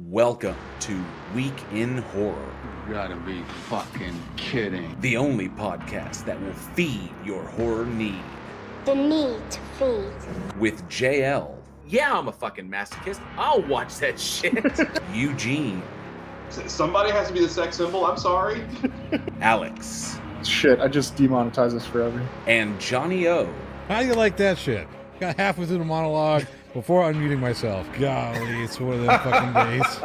Welcome to Week in Horror. You gotta be fucking kidding. The only podcast that will feed your horror need. The need to feed. With JL. Yeah, I'm a fucking masochist. I'll watch that shit. Eugene. Somebody has to be the sex symbol, I'm sorry. Alex. Shit, I just demonetize this forever. And Johnny O. How do you like that shit? Got halfway through the monologue before unmuting myself. Golly, it's one of them fucking days.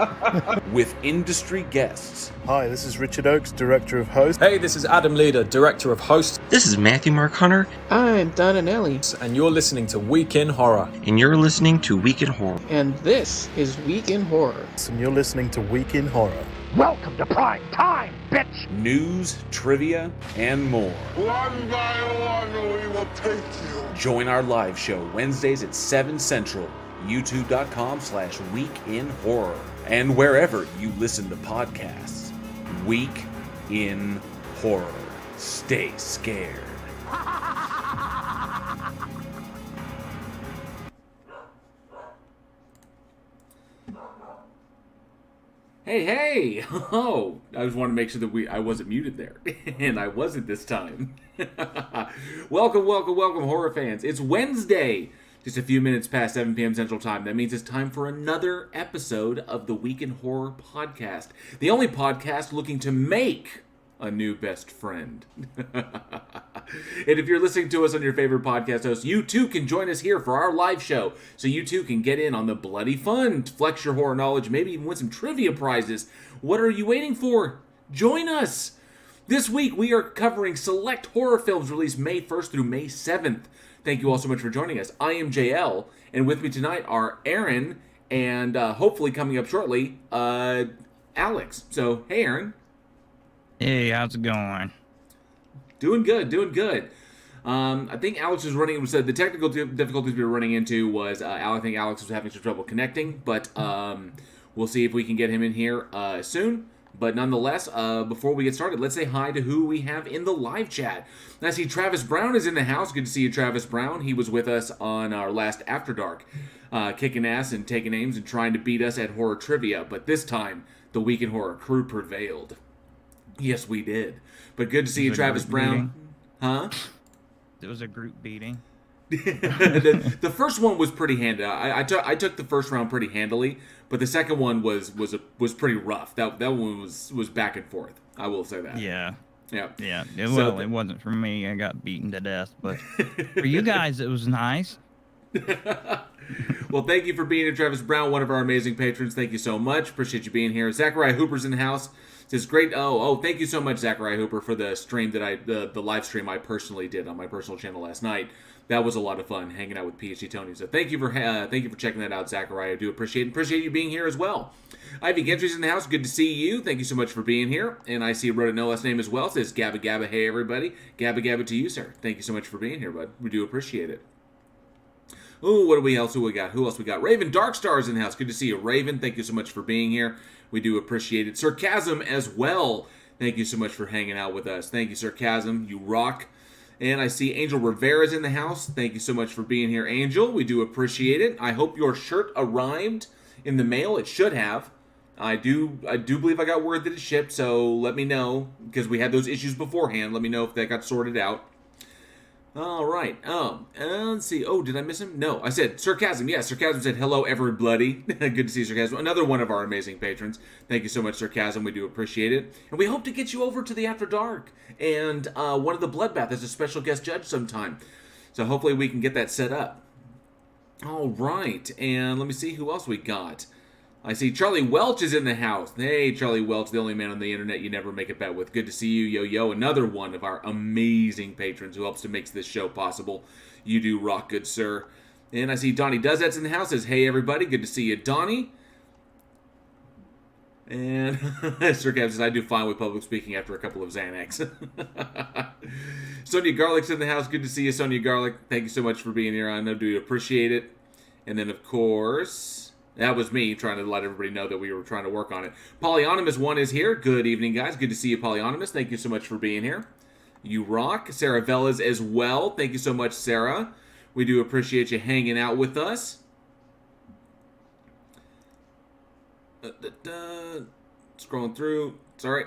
With industry guests. Hi, this is Richard Oakes, Director of Host. Hey, this is Adam Leader, Director of Host. This is Matthew Mark Hunter. I'm Don and Ellie. And you're listening to Week in Horror. And you're listening to Week in Horror. And this is Week in Horror. And you're listening to Week in Horror. Welcome to prime time, bitch! News, trivia, and more. One by one, we will take you. Join our live show Wednesdays at 7 Central, youtube.com/weekinhorror, and wherever you listen to podcasts. Week in Horror. Stay scared. Hey! Oh, I just wanted to make sure that I wasn't muted there. And I wasn't this time. Welcome, horror fans. It's Wednesday, just a few minutes past 7 p.m. Central Time. That means it's time for another episode of the Week in Horror podcast. The only podcast looking to make a new best friend. And if you're listening to us on your favorite podcast host, you too can join us here for our live show. So you too can get in on the bloody fun, flex your horror knowledge, maybe even win some trivia prizes. What are you waiting for? Join us! This week we are covering select horror films released May 1st through May 7th. Thank you all so much for joining us. I am JL, and with me tonight are Aaron, and hopefully coming up shortly, Alex. So, hey Aaron. Hey, how's it going? Doing good. I think Alex was running. So the technical difficulties we were running into was I think Alex was having some trouble connecting, but we'll see if we can get him in here soon. But nonetheless, before we get started, let's say hi to who we have in the live chat. I see Travis Brown is in the house. Good to see you, Travis Brown. He was with us on our last After Dark, kicking ass and taking names and trying to beat us at horror trivia. But this time, the Week in Horror crew prevailed. Yes, we did. But good to see you, Travis Brown. Huh? It was a group beating. the first one was pretty handy. I took the first round pretty handily, but the second one was pretty rough. That one was back and forth. I will say that. Yeah. Yeah. It wasn't for me. I got beaten to death, but for you guys, it was nice. Well, thank you for being here, Travis Brown, one of our amazing patrons. Thank you so much. Appreciate you being here. Zachariah Hooper's in the house. Says great. Oh, thank you so much, Zachariah Hooper, for the stream that the live stream I personally did on my personal channel last night. That was a lot of fun hanging out with PhD Tony. So thank you for checking that out, Zachariah. I do appreciate you being here as well. Ivy Gentry's in the house. Good to see you. Thank you so much for being here. And I see you wrote a no last name as well. It says Gabba Gabba. Hey everybody, Gabba Gabba to you, sir. Thank you so much for being here, bud. We do appreciate it. Ooh, what do we else? Who else we got? Raven Darkstar is in the house. Good to see you, Raven. Thank you so much for being here. We do appreciate it. Sarcasm as well. Thank you so much for hanging out with us. Thank you, Sarcasm. You rock. And I see Angel Rivera's in the house. Thank you so much for being here, Angel. We do appreciate it. I hope your shirt arrived in the mail. It should have. I do believe I got word that it shipped, so let me know, because we had those issues beforehand. Let me know if that got sorted out. All right. Let's see. Oh, did I miss him? No, I said Sarcasm. Yeah, Sarcasm said hello, everybody. Good to see you, Sarcasm. Another one of our amazing patrons. Thank you so much, Sarcasm. We do appreciate it, and we hope to get you over to the After Dark and one of the Bloodbath as a special guest judge sometime. So hopefully we can get that set up. All right, and let me see who else we got. I see Charlie Welch is in the house. Hey, Charlie Welch, the only man on the internet you never make a bet with. Good to see you, Yo-Yo. Another one of our amazing patrons who helps to make this show possible. You do rock, good sir. And I see Donnie Dozet's in the house. Says, hey, everybody. Good to see you, Donnie. And Sir Kev says, I do fine with public speaking after a couple of Xanax. Sonia Garlic's in the house. Good to see you, Sonia Garlic. Thank you so much for being here. I know do appreciate it. And then, of course... that was me trying to let everybody know that we were trying to work on it. Polyonymous 1 is here. Good evening, guys. Good to see you, Polyonymous. Thank you so much for being here. You rock. Sarah Velas as well. Thank you so much, Sarah. We do appreciate you hanging out with us. Scrolling through. Sorry.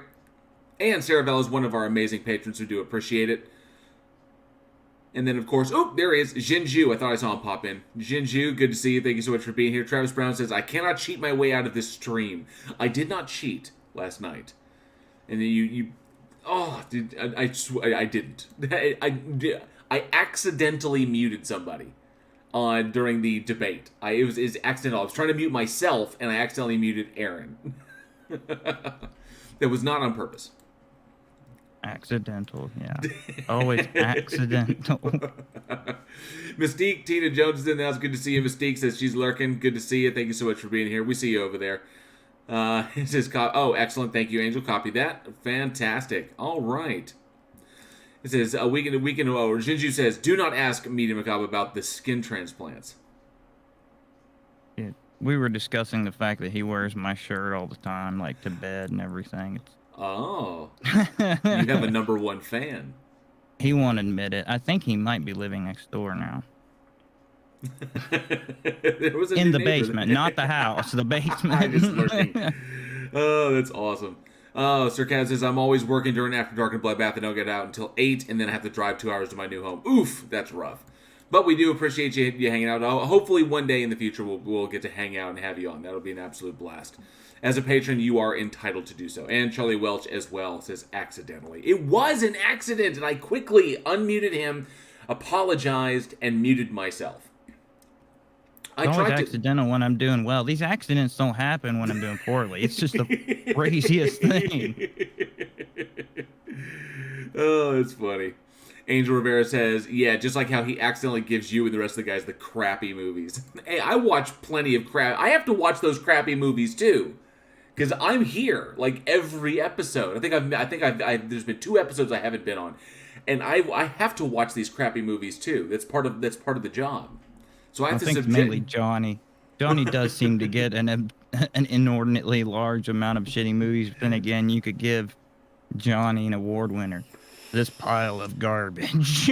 And Saravel is one of our amazing patrons who do appreciate it. And then, of course, oh, there he is. Jinju. I thought I saw him pop in. Jinju, good to see you. Thank you so much for being here. Travis Brown says, I cannot cheat my way out of this stream. I did not cheat last night. And then dude, I didn't. I accidentally muted somebody during the debate. It was accidental. I was trying to mute myself, and I accidentally muted Aaron. That was not on purpose. Accidental, yeah. Always accidental. Mystique, Tina Jones is in the house. Good to see you. Mystique says she's lurking. Good to see you. Thank you so much for being here. We see you over there. It says, excellent. Thank you, Angel. Copy that. Fantastic. All right. It says, Jinju says, do not ask Media Macabre about the skin transplants. Yeah, we were discussing the fact that he wears my shirt all the time, like to bed and everything. Oh. You have a number one fan. He won't admit it. I think he might be living next door now. In the basement, not the house. The basement. Just lurking. Oh, that's awesome. Oh, Sir Kaz says, I'm always working during After Dark and Bloodbath and don't get out until 8 and then I have to drive 2 hours to my new home. Oof, that's rough. But we do appreciate you hanging out. Hopefully one day in the future we'll get to hang out and have you on. That'll be an absolute blast. As a patron, you are entitled to do so. And Charlie Welch as well says, accidentally. It was an accident, and I quickly unmuted him, apologized, and muted myself. It's always accidental when I'm doing well. These accidents don't happen when I'm doing poorly. It's just the craziest thing. Oh, that's funny. Angel Rivera says, yeah, just like how he accidentally gives you and the rest of the guys the crappy movies. Hey, I watch plenty of crap. I have to watch those crappy movies too, because I'm here like every episode. I think I've there's been 2 episodes I haven't been on, and I have to watch these crappy movies too. That's part of the job. So I think mainly Johnny. Johnny does seem to get an inordinately large amount of shitty movies. But then again, you could give Johnny an award winner. This pile of garbage.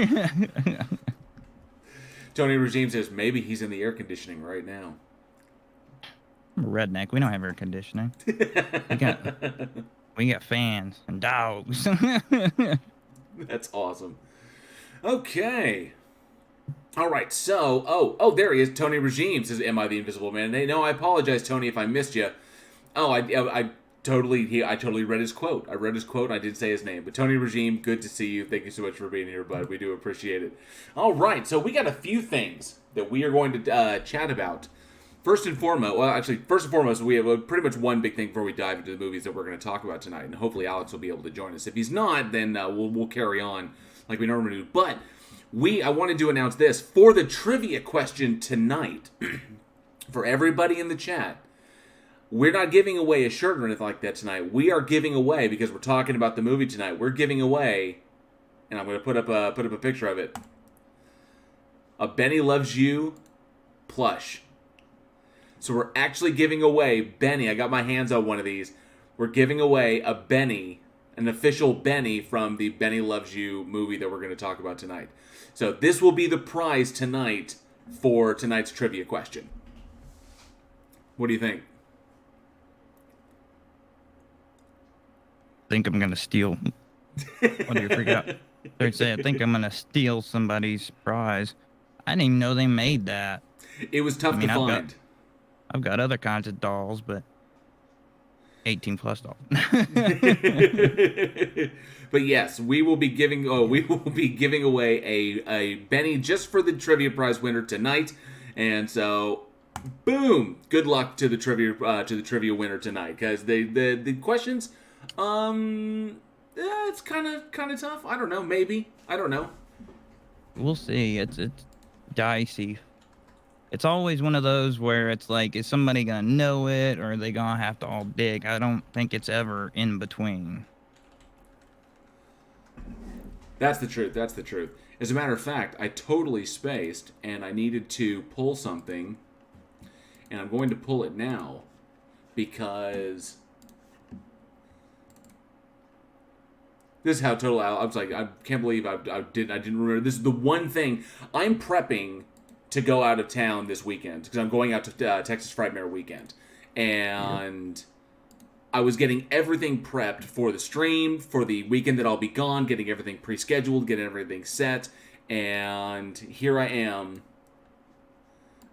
Tony Regime says maybe he's in the air conditioning right now. I'm a redneck. We don't have air conditioning. We got fans and dogs. That's awesome. Okay. All right. So, there he is. Tony Regime says, "Am I the Invisible Man?" No, I apologize, Tony, if I missed you. I totally read his quote. I read his quote. I did say his name. But Tony Regime, good to see you. Thank you so much for being here, bud. We do appreciate it. All right. So we got a few things that we are going to chat about. First and foremost, we have pretty much one big thing before we dive into the movies that we're going to talk about tonight. And hopefully Alex will be able to join us. If he's not, then we'll carry on like we normally do. But I wanted to announce this. For the trivia question tonight, for everybody in the chat, we're not giving away a shirt or anything like that tonight. We are giving away, because we're talking about the movie tonight, we're giving away, and I'm going to put up a picture of it, a Benny Loves You plush. So we're actually giving away Benny. I got my hands on one of these. We're giving away a Benny, an official Benny from the Benny Loves You movie that we're going to talk about tonight. So this will be the prize tonight for tonight's trivia question. What do you think? I think I'm gonna steal. What do you forgot? They say I think I'm gonna steal somebody's prize. I didn't even know they made that. It was tough to find. I've got other kinds of dolls, but 18 plus dolls. But yes, we will be giving away a Benny just for the trivia prize winner tonight. And so, boom! Good luck to the trivia winner tonight, because the questions. It's kind of tough. I don't know. Maybe. I don't know. We'll see. It's dicey. It's always one of those where it's like, is somebody gonna know it, or are they gonna have to all dig? I don't think it's ever in between. That's the truth. That's the truth. As a matter of fact, I totally spaced, and I needed to pull something, and I'm going to pull it now, because this is how total. I was like, I can't believe I didn't remember. This is the one thing I'm prepping to go out of town this weekend, because I'm going out to Texas Frightmare weekend, and I was getting everything prepped for the stream, for the weekend that I'll be gone, getting everything pre-scheduled, getting everything set, and here I am,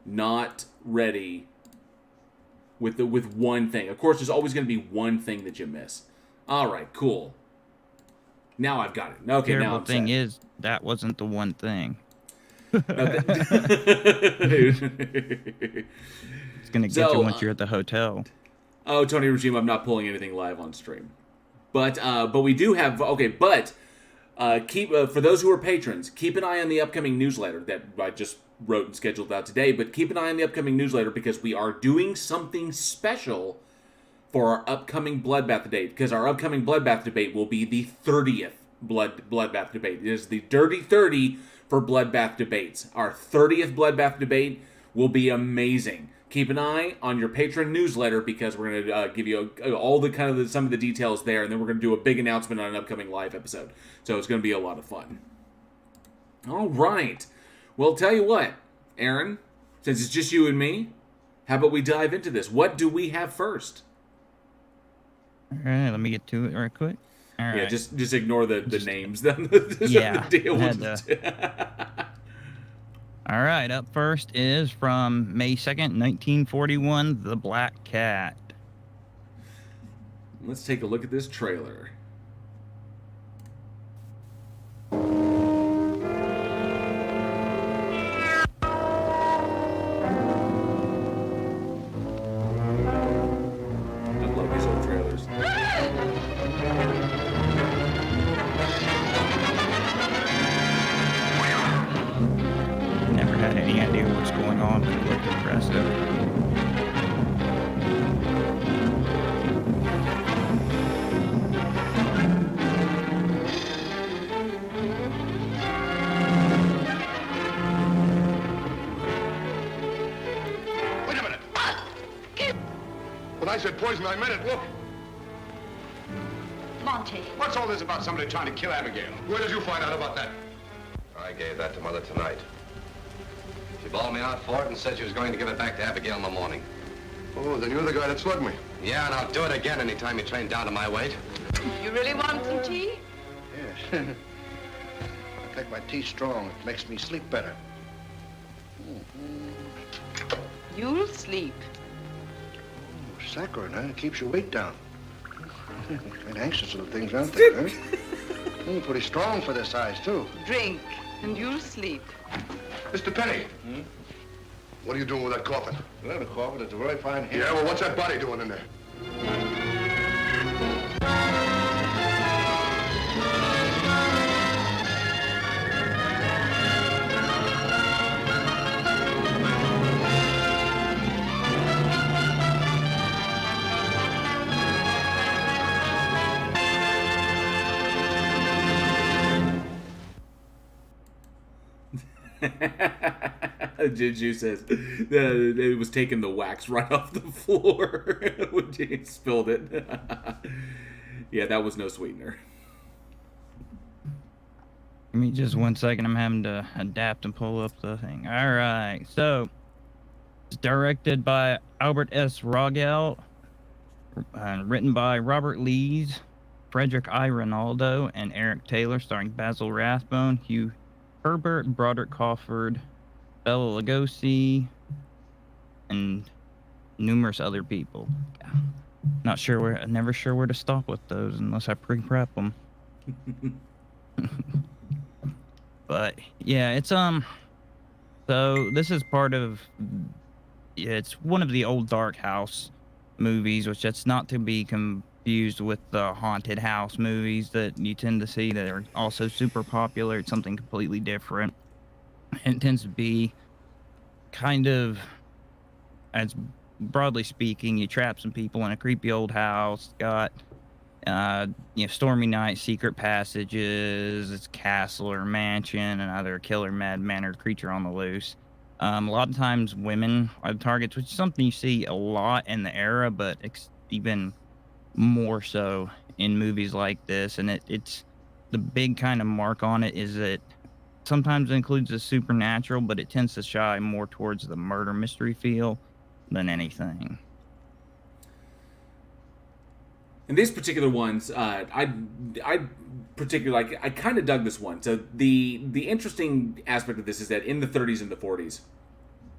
not ready with one thing. Of course, there's always going to be one thing that you miss. All right, cool. Now I've got it. Okay, now I'm thing set. is, that wasn't the one thing. It's gonna get you once you're at the hotel. Oh, Tony Regime, I'm not pulling anything live on stream, but we do have keep for those who are patrons, keep an eye on the upcoming newsletter that I just wrote and scheduled out today. But keep an eye on the upcoming newsletter because we are doing something special for our upcoming Bloodbath debate. Because our upcoming Bloodbath debate will be the 30th Bloodbath debate. It is the Dirty 30 for Bloodbath debates. Our 30th Bloodbath debate will be amazing. Keep an eye on your patron newsletter because we're going to give you all the some of the details there, and then we're going to do a big announcement on an upcoming live episode. So it's going to be a lot of fun. All right. Well, tell you what, Aaron, since it's just you and me, how about we dive into this? What do we have first? All right, let me get to it right quick. All right. Yeah, just ignore the names. Yeah. Deal. All right, up first is from May 2nd, 1941, The Black Cat. Let's take a look at this trailer. I love these old trailers. Never had any idea what's going on, but it looked impressive. Wait a minute. When I said poison, I meant it. Look. Monty. What's all this about somebody trying to kill Abigail? Where did you find out about that? I gave that to Mother tonight. She bawled me out for it and said she was going to give it back to Abigail in the morning. Oh, then you're the guy that slugged me. Yeah, and I'll do it again anytime you train down to my weight. You really want some tea? Yes. I take my tea strong. It makes me sleep better. You'll sleep. Oh, saccharine, huh? It keeps your weight down. Quite anxious little things, aren't they, huh? Pretty strong for their size, too. Drink, and you'll sleep. Mr. Penny. What are you doing with that coffin? Well, the coffin is a very fine hand. Yeah, well, what's that body doing in there? Juju says it was taking the wax right off the floor when James spilled it. Yeah, that was no sweetener. Give me just 1 second. I'm having to adapt and pull up the thing. All right. So, it's directed by Albert S. Rogel, written by Robert Lees, Frederick I. Rinaldo, and Eric Taylor, starring Basil Rathbone, Hugh Herbert, Broderick Crawford, Bela Lugosi, and numerous other people. Never sure where to stop with those unless I pre-prep them. But yeah, it's so this is part of, it's one of the old Dark House movies, which that's not to be confused with the haunted house movies that you tend to see that are also super popular. It's something completely different. It tends to be kind of, as broadly speaking, you trap some people in a creepy old house, got stormy night, secret passages, it's castle or mansion, and either a killer, madman, or creature on the loose. A lot of times women are the targets, which is something you see a lot in the era, but even more so in movies like this. And it's the big kind of mark on it is that sometimes it includes the supernatural, but it tends to shy more towards the murder mystery feel than anything. And these particular ones, I particularly like. I kind of dug this one. So the interesting aspect of this is that in the 30s and the 40s,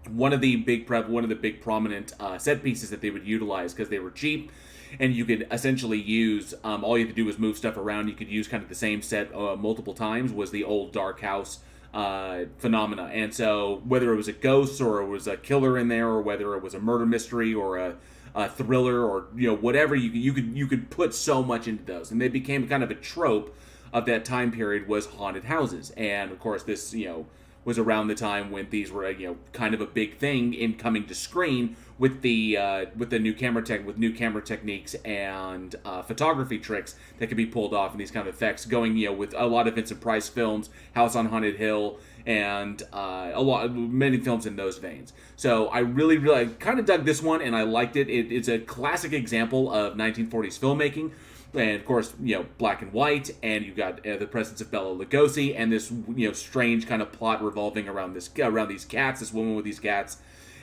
one of the big prominent set pieces that they would utilize because they were cheap, and you could essentially use all you had to do was move stuff around. You could use kind of the same set multiple times. Was the old dark house phenomena. And so whether it was a ghost or it was a killer in there, or whether it was a murder mystery or a thriller, or whatever, you could put so much into those, and they became kind of a trope of that time period, was haunted houses. And of course this was around the time when these were kind of a big thing in coming to screen with the new camera techniques and photography tricks that could be pulled off, and these kind of effects going with a lot of Vincent Price films, House on Haunted Hill, and many films in those veins. So I really kind of dug this one, and I liked it. It's a classic example of 1940s filmmaking. And of course, black and white, and you've got the presence of Bela Lugosi, and this strange kind of plot revolving around these cats, this woman with these cats.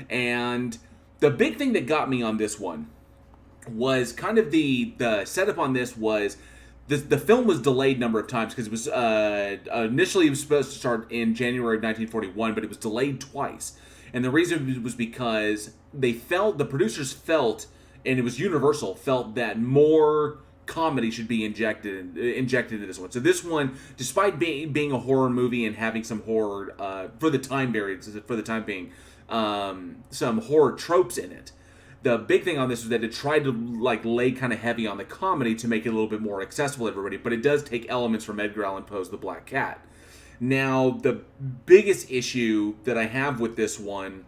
And the big thing that got me on this one was kind of the setup on this was the film was delayed a number of times because it was initially it was supposed to start in January of 1941, but it was delayed twice. And the reason was because the producers felt, and it was Universal, felt that more comedy should be injected into this one. So this one, despite being a horror movie and having some horror for the time being, some horror tropes in it, the big thing on this was that it tried to lay kind of heavy on the comedy to make it a little bit more accessible to everybody, but it does take elements from Edgar Allan Poe's The Black Cat. Now, the biggest issue that I have with this one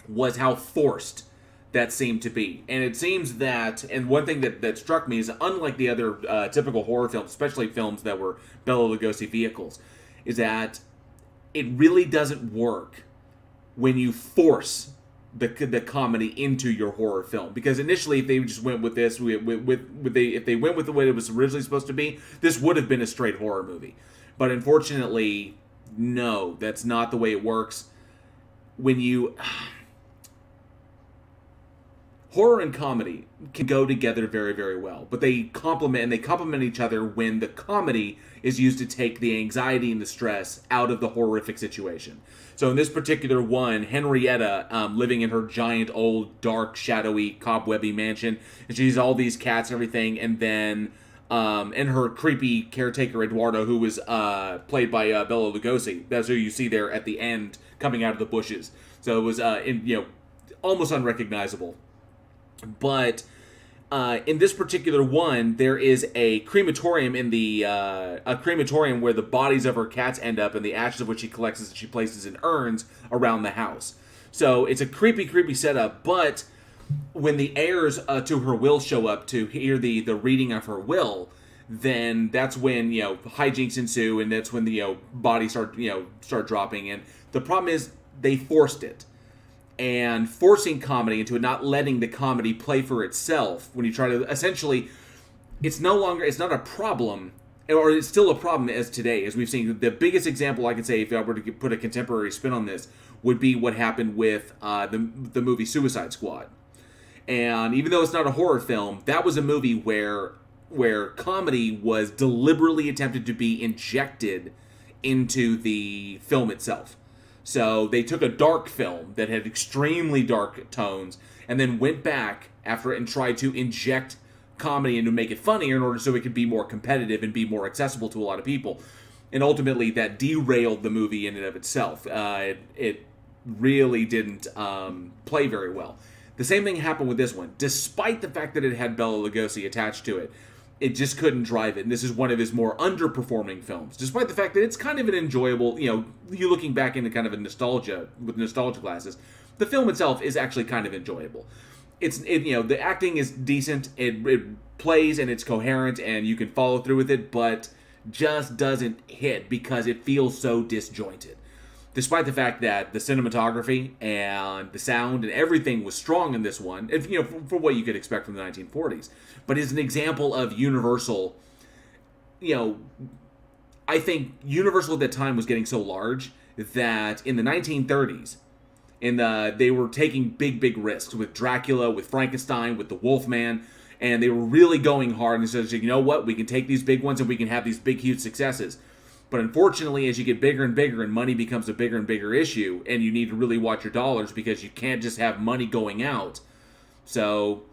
was how forced that seemed to be. And it seems that, and one thing that struck me is, unlike the other typical horror films, especially films that were Bela Lugosi vehicles, is that it really doesn't work when you force the comedy into your horror film. Because initially, if they just went with this, if they went with the way it was originally supposed to be, this would have been a straight horror movie. But unfortunately, no, that's not the way it works. When you... Horror and comedy can go together very, very well, but they complement each other when the comedy is used to take the anxiety and the stress out of the horrific situation. So in this particular one, Henrietta, living in her giant, old, dark, shadowy, cobwebby mansion, and she's all these cats and everything, and then and her creepy caretaker Eduardo, who was played by Bela Lugosi. That's who you see there at the end coming out of the bushes. So it was almost unrecognizable. But in this particular one, there is a crematorium where the bodies of her cats end up, and the ashes of which she collects and she places in urns around the house. So it's a creepy setup. But when the heirs to her will show up to hear the reading of her will, then that's when hijinks ensue, and that's when the bodies start dropping. And the problem is they forced it. And forcing comedy into it, not letting the comedy play for itself, when you try to, essentially, it's not a problem, or it's still a problem as today, as we've seen. The biggest example I could say, if I were to put a contemporary spin on this, would be what happened with the movie Suicide Squad. And even though it's not a horror film, that was a movie where comedy was deliberately attempted to be injected into the film itself. So they took a dark film that had extremely dark tones and then went back after it and tried to inject comedy and to make it funnier in order so it could be more competitive and be more accessible to a lot of people. And ultimately that derailed the movie in and of itself. It really didn't play very well. The same thing happened with this one. Despite the fact that it had Bela Lugosi attached to it, it just couldn't drive it. And this is one of his more underperforming films, despite the fact that it's kind of an enjoyable, you looking back into kind of a nostalgia, with nostalgia glasses, the film itself is actually kind of enjoyable. The acting is decent, it plays and it's coherent and you can follow through with it, but just doesn't hit because it feels so disjointed. Despite the fact that the cinematography and the sound and everything was strong in this one, for what you could expect from the 1940s. But it's an example of Universal, I think Universal at that time was getting so large that in the 1930s, they were taking big risks with Dracula, with Frankenstein, with the Wolfman, And they were really going hard and said, you know what, we can take these big ones and we can have these big, huge successes. But unfortunately, as you get bigger and bigger and money becomes a bigger and bigger issue, and you need to really watch your dollars because you can't just have money going out. So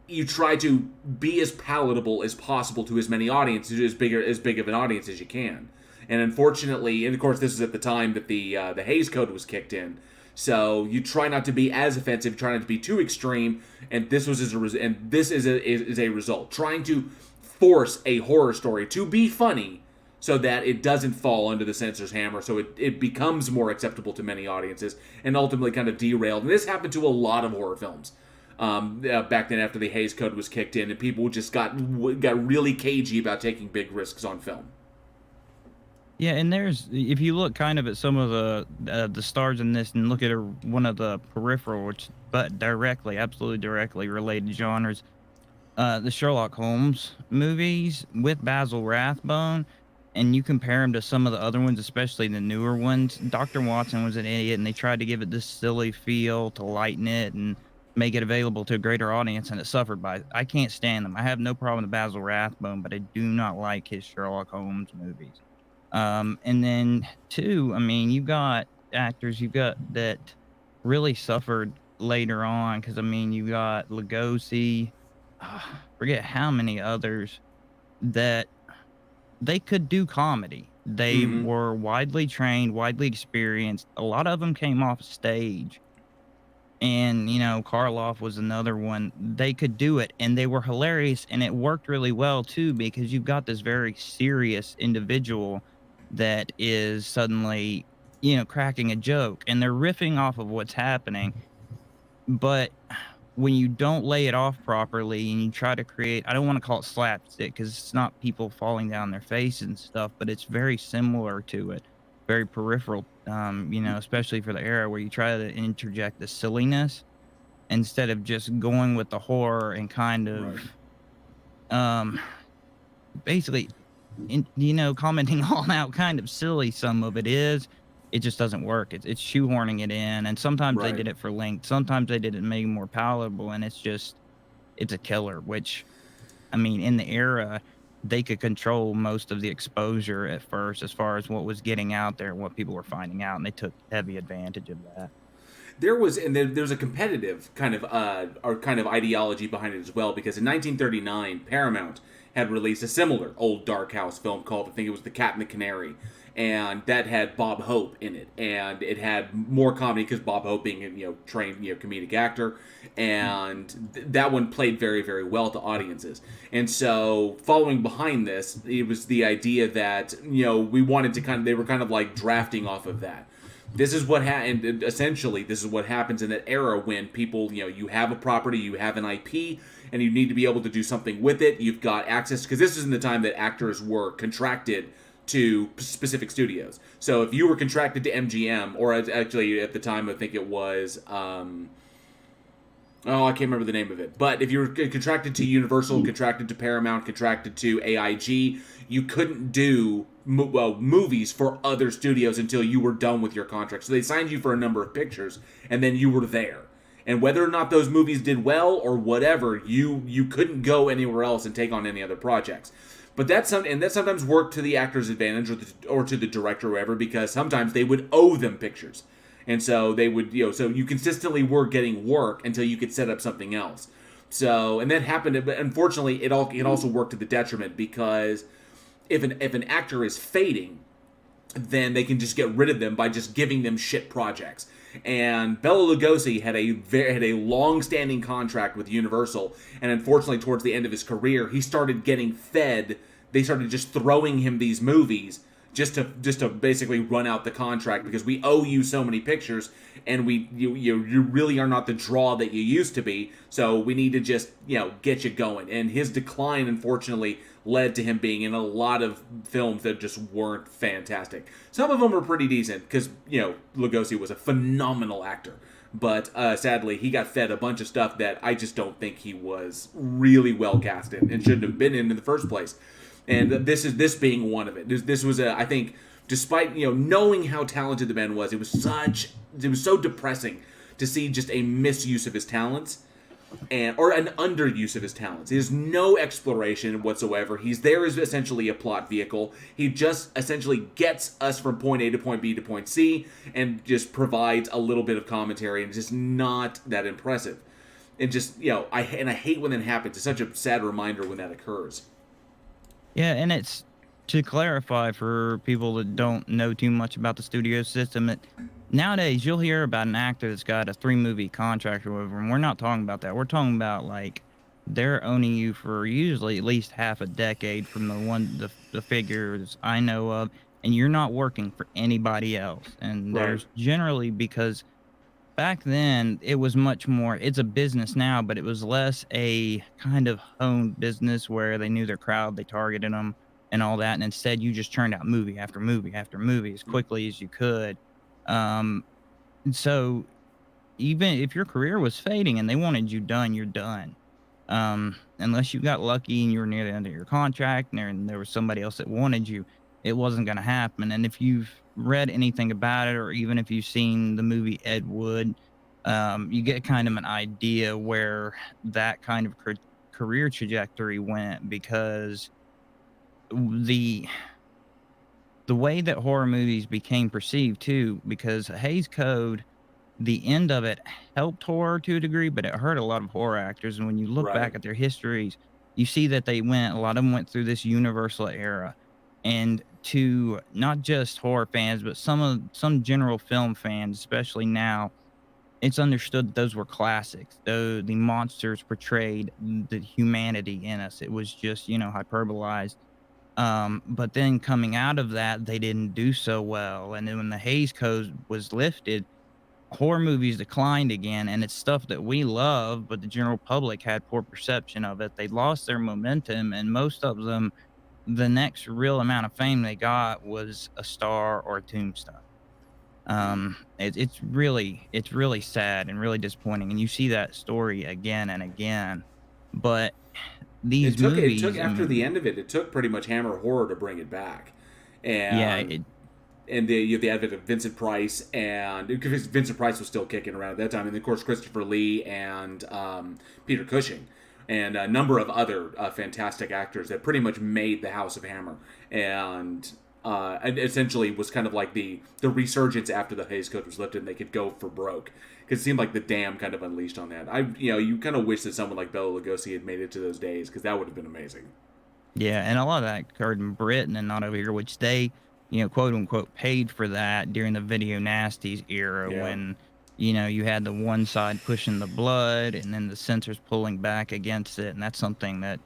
you try to be as palatable as possible to as many audiences, as big of an audience as you can. And unfortunately, and of course this is at the time that the Hays Code was kicked in, so you try not to be as offensive, try not to be too extreme, and this is a result. Trying to force a horror story to be funny so that it doesn't fall under the censor's hammer, so it becomes more acceptable to many audiences, and ultimately kind of derailed. And this happened to a lot of horror films back then after the Hays Code was kicked in, and people just got really cagey about taking big risks on film. Yeah, and if you look kind of at some of the stars in this and look at one of the peripheral, but absolutely directly related genres, the Sherlock Holmes movies with Basil Rathbone, and you compare them to some of the other ones, especially the newer ones, Dr. Watson was an idiot, and they tried to give it this silly feel to lighten it and make it available to a greater audience, and it suffered by it. I can't stand them. I have no problem with Basil Rathbone, but I do not like his Sherlock Holmes movies. And then two, I mean, you've got actors that really suffered later on, because I mean, you got Lugosi, forget how many others that they could do comedy. They were widely trained, widely experienced. A lot of them came off stage, and Karloff was another one. They could do it, and they were hilarious, and it worked really well too, because you've got this very serious individual that is suddenly, cracking a joke, and they're riffing off of what's happening. But when you don't lay it off properly and you try to create, I don't want to call it slapstick because it's not people falling down their face and stuff, but it's very similar to it, very peripheral, especially for the era where you try to interject the silliness instead of just going with the horror and kind of, basically, commenting on how kind of silly some of it is. It just doesn't work. It's shoehorning it in, and sometimes they did it for length. Sometimes they did it to make it more palatable, and it's a killer, which, I mean, in the era, they could control most of the exposure at first as far as what was getting out there and what people were finding out, and they took heavy advantage of that. There's a competitive kind of ideology behind it as well, because in 1939, Paramount had released a similar old dark house film called, I think it was The Cat and the Canary, and that had Bob Hope in it, and it had more comedy because Bob Hope being a trained comedic actor, and that one played very, very well to audiences. And so following behind this, it was the idea that we wanted to they were kind of like drafting off of that. This is what and essentially this is what happens in that era when people, you have a property, you have an IP, and you need to be able to do something with it. You've got access, because this is in the time that actors were contracted to specific studios. So if you were contracted to MGM, or actually at the time I think it was, I can't remember the name of it, but if you were contracted to Universal, contracted to Paramount, contracted to AIG, you couldn't do movies for other studios until you were done with your contract. So they signed you for a number of pictures, and then you were there. And whether or not those movies did well or whatever, you couldn't go anywhere else and take on any other projects. But that sometimes worked to the actor's advantage or to the director or whoever, because sometimes they would owe them pictures. And so they would, so you consistently were getting work until you could set up something else. So, and that happened, but unfortunately it also worked to the detriment, because if an actor is fading, then they can just get rid of them by just giving them shit projects. And Bela Lugosi had a long-standing contract with Universal, and unfortunately, towards the end of his career, he started getting fed. They started just throwing him these movies just to basically run out the contract, because we owe you so many pictures, and you really are not the draw that you used to be. So we need to just get you going. And his decline, unfortunately, led to him being in a lot of films that just weren't fantastic. Some of them were pretty decent, because Lugosi was a phenomenal actor, but sadly he got fed a bunch of stuff that I just don't think he was really well cast in and shouldn't have been in the first place. And this being one of it. This was I think, despite knowing how talented the man was, it was so depressing to see just a misuse of his talents. or an underuse of his talents. There's no exploration whatsoever. He's there as essentially a plot vehicle. He just essentially gets us from point A to point B to point C and just provides a little bit of commentary, and it's just not that impressive. And just, I hate when that happens. It's such a sad reminder when that occurs. Yeah, and it's, to clarify for people that don't know too much about the studio system, nowadays you'll hear about an actor that's got a 3-movie contract or whatever, and we're not talking about that. We're talking about, like, they're owning you for usually at least half a decade from the figures I know of, and you're not working for anybody else. And there's generally, because back then it was much more, it's a business now, but it was less a kind of honed business where they knew their crowd, they targeted them and all that, and instead you just churned out movie after movie after movie as quickly as you could. And so even if your career was fading and they wanted you done, you're done. Unless you got lucky and you were near the end of your contract and there was somebody else that wanted you, it wasn't going to happen. And if you've read anything about it, or even if you've seen the movie Ed Wood, you get kind of an idea where that kind of career trajectory went, because the way that horror movies became perceived too, because Hays Code, the end of it helped horror to a degree, but it hurt a lot of horror actors. And when you look back at their histories, you see that a lot of them went through this Universal era. And to not just horror fans, but some general film fans, especially now, it's understood that those were classics. The monsters portrayed the humanity in us. It was just, hyperbolized. But then coming out of that, they didn't do so well. And then when the Hays Code was lifted, horror movies declined again, and it's stuff that we love, but the general public had poor perception of it. They lost their momentum, and most of them, the next real amount of fame they got was a Star or a Tombstone. It's really sad and really disappointing, and you see that story again and again. But these movies, it took after the end of it, it took pretty much Hammer Horror to bring it back. And you have the advent of Vincent Price, and because Vincent Price was still kicking around at that time, and of course Christopher Lee and Peter Cushing, and a number of other fantastic actors that pretty much made the House of Hammer, and essentially was kind of like the resurgence after the Hays Code was lifted, and they could go for broke, because it seemed like the dam kind of unleashed on that. You kind of wish that someone like Bela Lugosi had made it to those days, because that would have been amazing. Yeah, and a lot of that occurred in Britain and not over here, which they, quote unquote, paid for that during the Video Nasties era, when, you had the one side pushing the blood and then the censors pulling back against it. And that's something that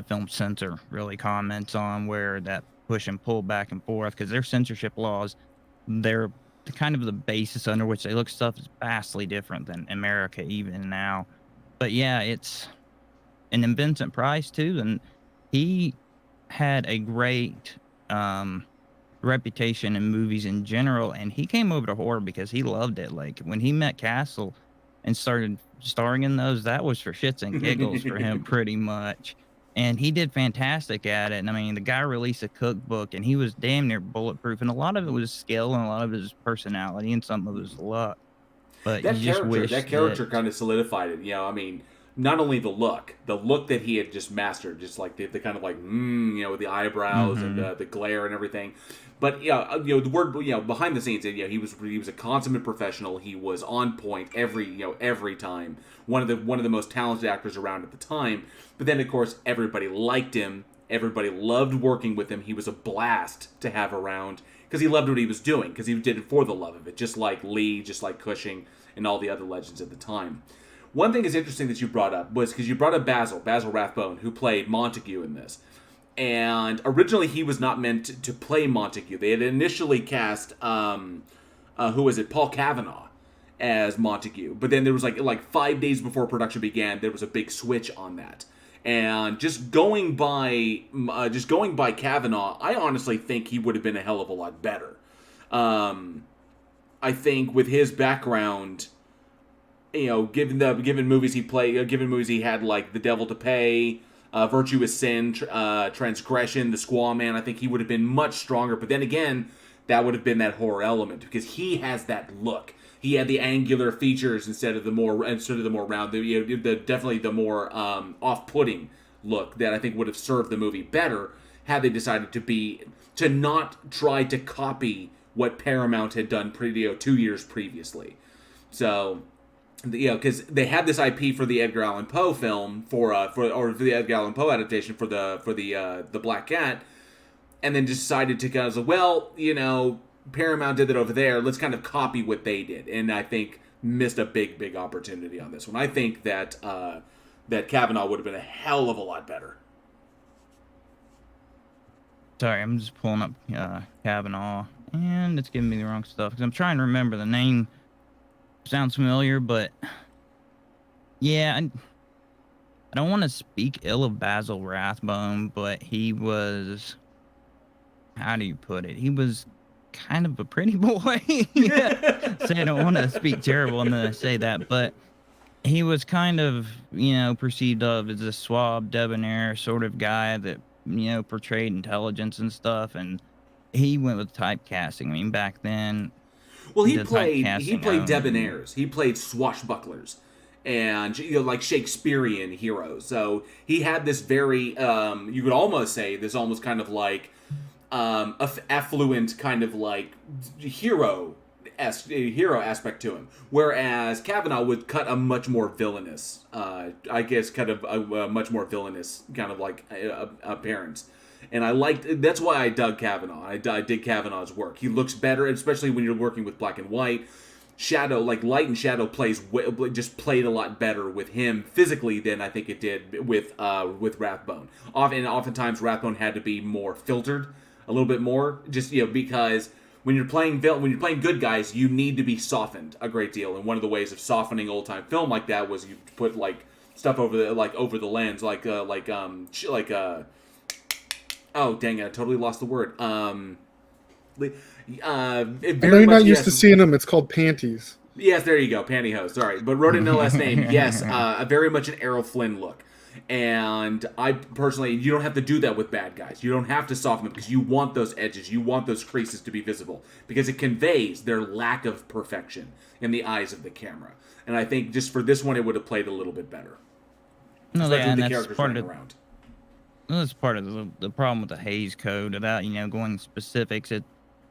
film censor really comments on, where that push and pull back and forth, because their censorship laws, they're kind of the basis under which they look stuff is vastly different than America even now. But yeah, and then Vincent Price too, and he had a great reputation in movies in general, and he came over to horror because he loved it. Like when he met Castle and started starring in those, that was for shits and giggles for him pretty much. And he did fantastic at it. And I mean, the guy released a cookbook, and he was damn near bulletproof. And a lot of it was skill, and a lot of his personality, and some of his luck. But that character kind of solidified it. I mean, not only the look that he had just mastered, just like the kind of like, with the eyebrows and the glare and everything. But the word, behind the scenes, he was a consummate professional. He was on point every time. One of the most talented actors around at the time. But then, of course, everybody liked him. Everybody loved working with him. He was a blast to have around, because he loved what he was doing, because he did it for the love of it, just like Lee, just like Cushing, and all the other legends at the time. One thing is interesting that you brought up was because you brought up Basil Rathbone, who played Montague in this. And originally he was not meant to play Montague. They had initially cast, Paul Kavanaugh as Montague. But then there was like 5 days before production began, there was a big switch on that. And just going by Kavanaugh, I honestly think he would have been a hell of a lot better. I think with his background, given movies he played, given movies he had like The Devil to Pay, Virtue is Sin, Transgression, The Squaw Man, I think he would have been much stronger. But then again, that would have been that horror element, because he has that look. he had the angular features instead of the more round, definitely the more off-putting look that I think would have served the movie better had they decided to not try to copy what Paramount had done 2 years previously. So, because they had this IP for the Edgar Allan Poe film for the Edgar Allan Poe adaptation for the Black Cat, and then decided to kind of say, well, Paramount did it over there. Let's kind of copy what they did, and I think missed a big opportunity on this one. I think that that Kavanaugh would have been a hell of a lot better. Sorry, I'm just pulling up Kavanaugh, and it's giving me the wrong stuff because I'm trying to remember the name. Sounds familiar, but yeah, I don't want to speak ill of Basil Rathbone, but he was, how do you put it? He was kind of a pretty boy. So I don't want to speak terrible and then I say that, but he was kind of, perceived of as a suave, debonair sort of guy that, portrayed intelligence and stuff, and he went with typecasting. I mean, back then. Well, he played debonaires. He played swashbucklers and like Shakespearean heroes. So he had this very, you could almost say this almost kind of like affluent kind of like hero aspect to him. Whereas Kavanaugh would cut a much more villainous, a much more villainous kind of like appearance. And that's why I dug Kavanaugh. I dig Kavanaugh's work. He looks better, especially when you're working with black and white. Shadow, like light and shadow just played a lot better with him physically than I think it did with Rathbone. Oftentimes Rathbone had to be more filtered, a little bit more, just because when you're playing good guys, you need to be softened a great deal. And one of the ways of softening old time film like that was you put like stuff over the lens, oh, dang it, I totally lost the word. I know you're not used to seeing them. It's called panties. Yes, there you go, pantyhose. Sorry, but wrote in the last name. Yes, very much an Errol Flynn look. And I personally, you don't have to do that with bad guys. You don't have to soften them because you want those edges. You want those creases to be visible because it conveys their lack of perfection in the eyes of the camera. And I think just for this one, it would have played a little bit better. No, that's part of around. That's part of the problem with the Hays Code. Without going specifics, it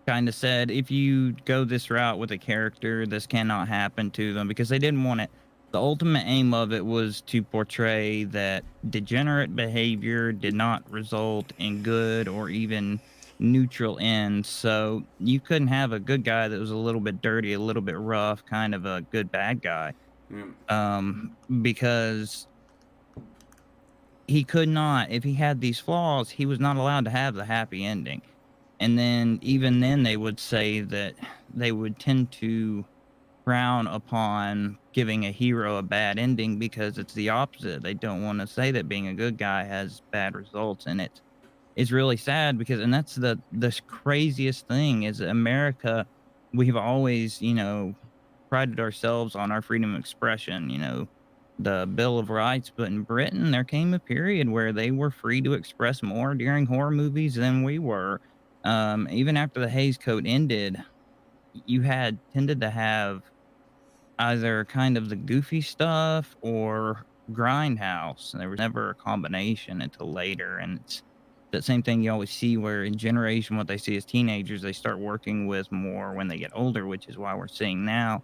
kind of said if you go this route with a character, this cannot happen to them because they didn't want it. The ultimate aim of it was to portray that degenerate behavior did not result in good or even neutral ends. So you couldn't have a good guy that was a little bit dirty, a little bit rough, kind of a good bad guy, because he could not, if he had these flaws, he was not allowed to have the happy ending. And then, even then, they would say that they would tend to frown upon giving a hero a bad ending because it's the opposite. They don't want to say that being a good guy has bad results, and it's really sad because, and that's the craziest thing is America. We've always, prided ourselves on our freedom of expression, the Bill of Rights, but in Britain, there came a period where they were free to express more during horror movies than we were. Even after the Hays Code ended, you tended to have either kind of the goofy stuff or grindhouse. There was never a combination until later, and it's that same thing you always see where in generation what they see as teenagers, they start working with more when they get older, which is why we're seeing now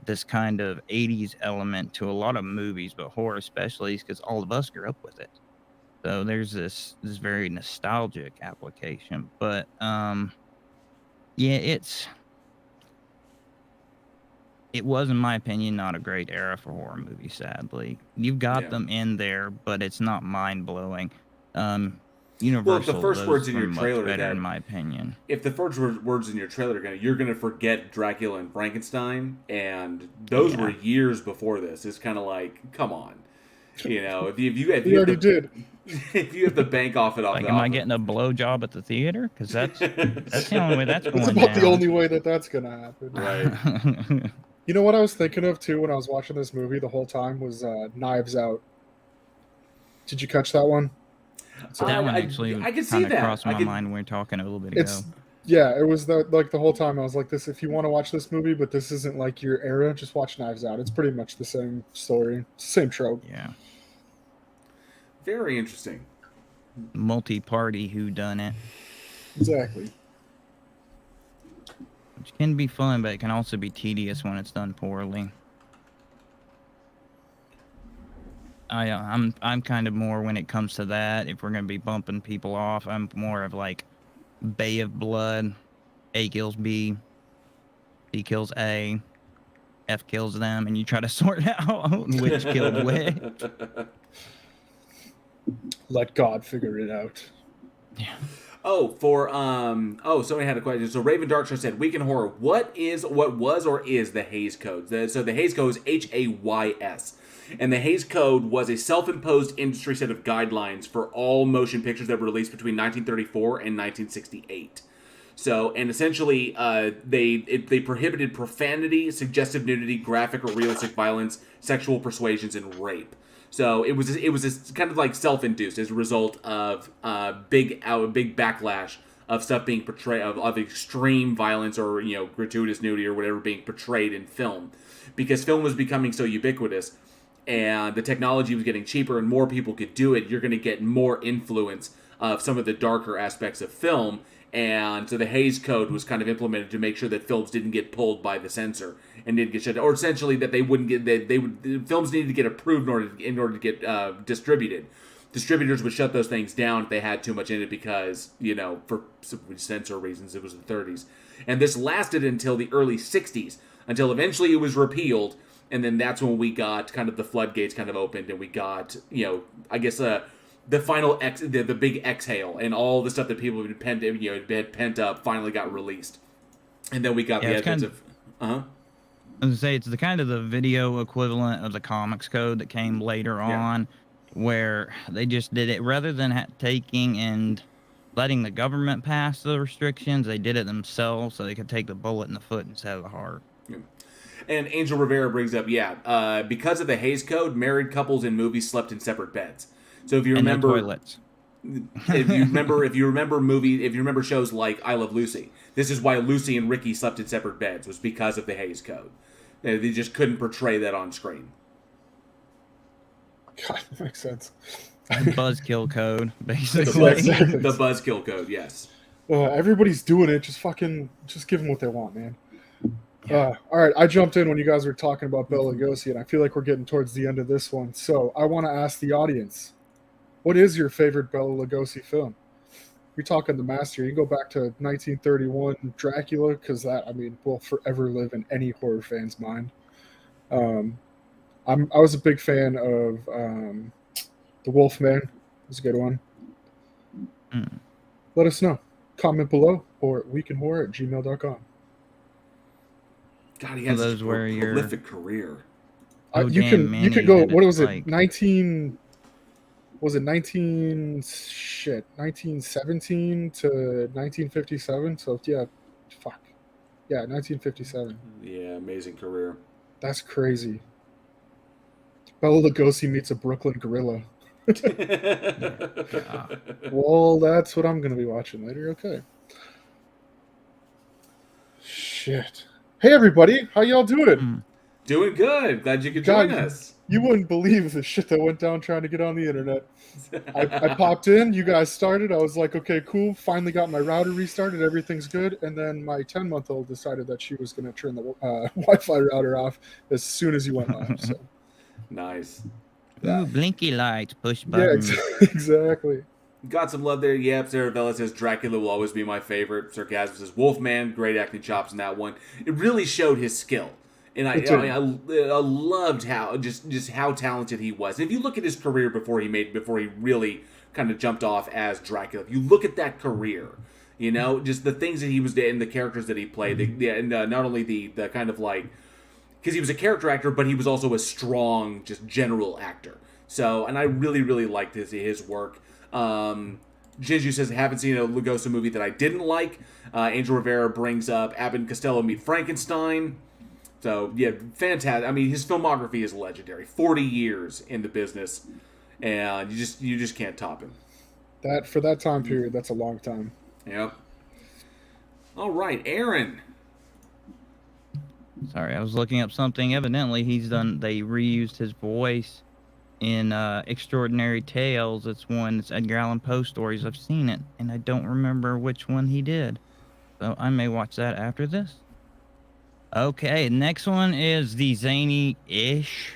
this kind of 80s element to a lot of movies, but horror especially, because all of us grew up with it. So there's this very nostalgic application. But it was, in my opinion, not a great era for horror movies, sadly. You've got them in there, but it's not mind-blowing. Universal, the first words in your trailer better, in my opinion. If the first words in your trailer you're gonna forget Dracula and Frankenstein, and those were years before this. It's kind of like, come on, if you have to bank off it off. Am I getting a blowjob at the theater? Because that's the only way that's going. That's about the only way that's gonna happen. Right. You know what I was thinking of too when I was watching this movie the whole time was Knives Out. Did you catch that one? So that one actually I could see that crossed my mind when we were talking a little bit ago. Yeah, it was like the whole time I was like, this. If you want to watch this movie, but this isn't like your era, just watch Knives Out. It's pretty much the same story, same trope. Yeah. Very interesting. Multi-party whodunit. Exactly. Which can be fun, but it can also be tedious when it's done poorly. I'm kind of more when it comes to that. If we're gonna be bumping people off, I'm more of like Bay of Blood. A kills B, B kills A, F kills them, and you try to sort out which killed which. Let God figure it out. Yeah. Oh, somebody had a question. So Raven Darkstar said, Week in Horror, what was or is the Hays Code? So the Hays Code is HAYS. And the Hays Code was a self-imposed industry set of guidelines for all motion pictures that were released between 1934 and 1968. So, and essentially, they prohibited profanity, suggestive nudity, graphic or realistic violence, sexual persuasions, and rape. So it was kind of like self-induced as a result of big backlash of stuff being portrayed of extreme violence or gratuitous nudity or whatever being portrayed in film, because film was becoming so ubiquitous and the technology was getting cheaper and more people could do it. You're going to get more influence of some of the darker aspects of film. And so the Hays Code was kind of implemented to make sure that films didn't get pulled by the censor and didn't get shut down, or essentially that they wouldn't get films needed to get approved in order to get distributed. Distributors would shut those things down if they had too much in it because for censor reasons. It was the 30s, and this lasted until the early 60s, until eventually it was repealed, and then that's when we got kind of the floodgates kind of opened, and we got I guess the final the big exhale, and all the stuff that people had pent up finally got released, and then we got the advent of. I was gonna say it's the kind of the video equivalent of the comics code that came later on, where they just did it rather than taking and letting the government pass the restrictions. They did it themselves so they could take the bullet in the foot instead of the heart. Yeah. And Angel Rivera brings up, because of the Hays Code, married couples in movies slept in separate beds. So if you remember, toilets. if you remember shows like I Love Lucy, this is why Lucy and Ricky slept in separate beds, was because of the Hays Code. They just couldn't portray that on screen. God, that makes sense. The buzzkill code, basically. The buzzkill code, yes. Everybody's doing it. Just give them what they want, man. All right, I jumped in when you guys were talking about Bela Lugosi, and I feel like we're getting towards the end of this one. So I want to ask the audience, what is your favorite Bela Lugosi film? You're talking The Master. You can go back to 1931 Dracula, because that, will forever live in any horror fan's mind. I was a big fan of The Wolfman. It was a good one. Let us know. Comment below or at weekinhorror@gmail.com. God, he has a prolific career. You can go. What was it? 1917 to 1957. So 1957. Yeah, amazing career. That's crazy. Bela Lugosi meets a Brooklyn gorilla. Well, that's what I'm going to be watching later. Okay. Shit. Hey, everybody. How y'all doing? Doing good. Glad you could join us. You wouldn't believe the shit that went down trying to get on the internet. I popped in. You guys started. I was like, okay, cool. Finally got my router restarted. Everything's good. And then my 10-month-old decided that she was going to turn the Wi-Fi router off as soon as you went live. So. Nice. Ooh, blinky lights, push button. Yeah, exactly. Got some love there. Yep, Sarah Vela says Dracula will always be my favorite. Sarcasm says Wolfman, great acting chops in that one. It really showed his skill. And I loved how just how talented he was. If you look at his career before he really kind of jumped off as Dracula, if you look at that career, just the things that he was doing, the characters that he played, and not only the kind of like, because he was a character actor, but he was also a strong, just general actor. So, and I really, really liked his work. Jinju says, I haven't seen a Lugosi movie that I didn't like. Angel Rivera brings up Abbott and Costello Meet Frankenstein. So, yeah, fantastic. His filmography is legendary. 40 years in the business, and you just can't top him. For that time period, that's a long time. Yep. All right, Aaron. Sorry, I was looking up something. Evidently, they reused his voice in Extraordinary Tales. It's Edgar Allan Poe stories. I've seen it, and I don't remember which one he did. So I may watch that after this. Okay, next one is the zany-ish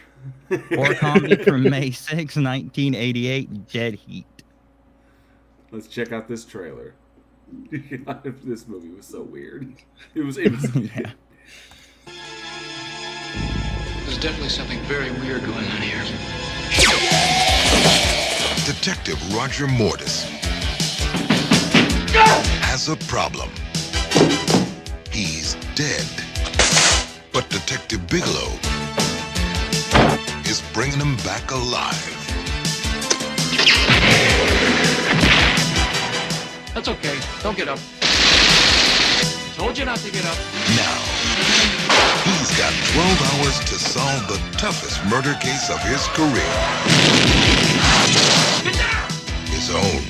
horror comedy from May 6, 1988, Dead Heat. Let's check out this trailer. This movie was so weird. It was Yeah. There's definitely something very weird going on here. Detective Roger Mortis has a problem. He's dead. But Detective Bigelow is bringing him back alive. That's okay. Don't get up. Told you not to get up. Now, he's got 12 hours to solve the toughest murder case of his career. His own.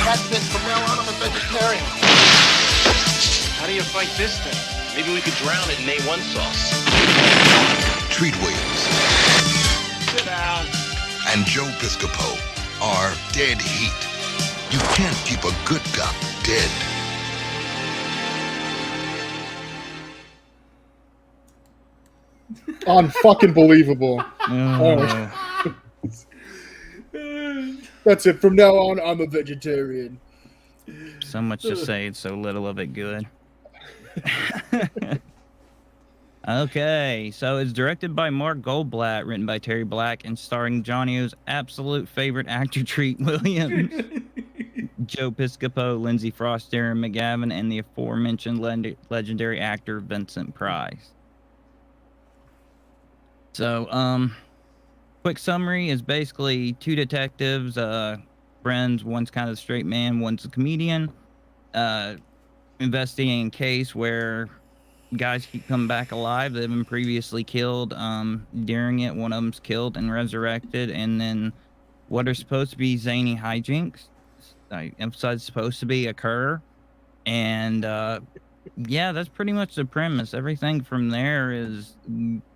That's it. From now on, I'm a vegetarian. How do you fight this thing? Maybe we could drown it in A1 sauce. Treat Williams Sit down. and Joe Piscopo are dead heat. You can't keep a good cop dead. Unfucking believable. Oh. That's it. From now on, I'm a vegetarian. So much to say, it's so little of it good. Okay, so it's directed by Mark Goldblatt, written by Terry Black, and starring Johnny O's absolute favorite actor, Treat Williams, Joe Piscopo, Lindsay Frost, Darren McGavin, and the aforementioned legendary actor Vincent Price. So, quick summary is basically two detectives, friends. One's kind of a straight man, one's a comedian, investigating a case where guys keep coming back alive. They've been previously killed. During it, one of them's killed and resurrected, and then what are supposed to be zany hijinks, I emphasize supposed to be, occur. And yeah, that's pretty much the premise. Everything from there is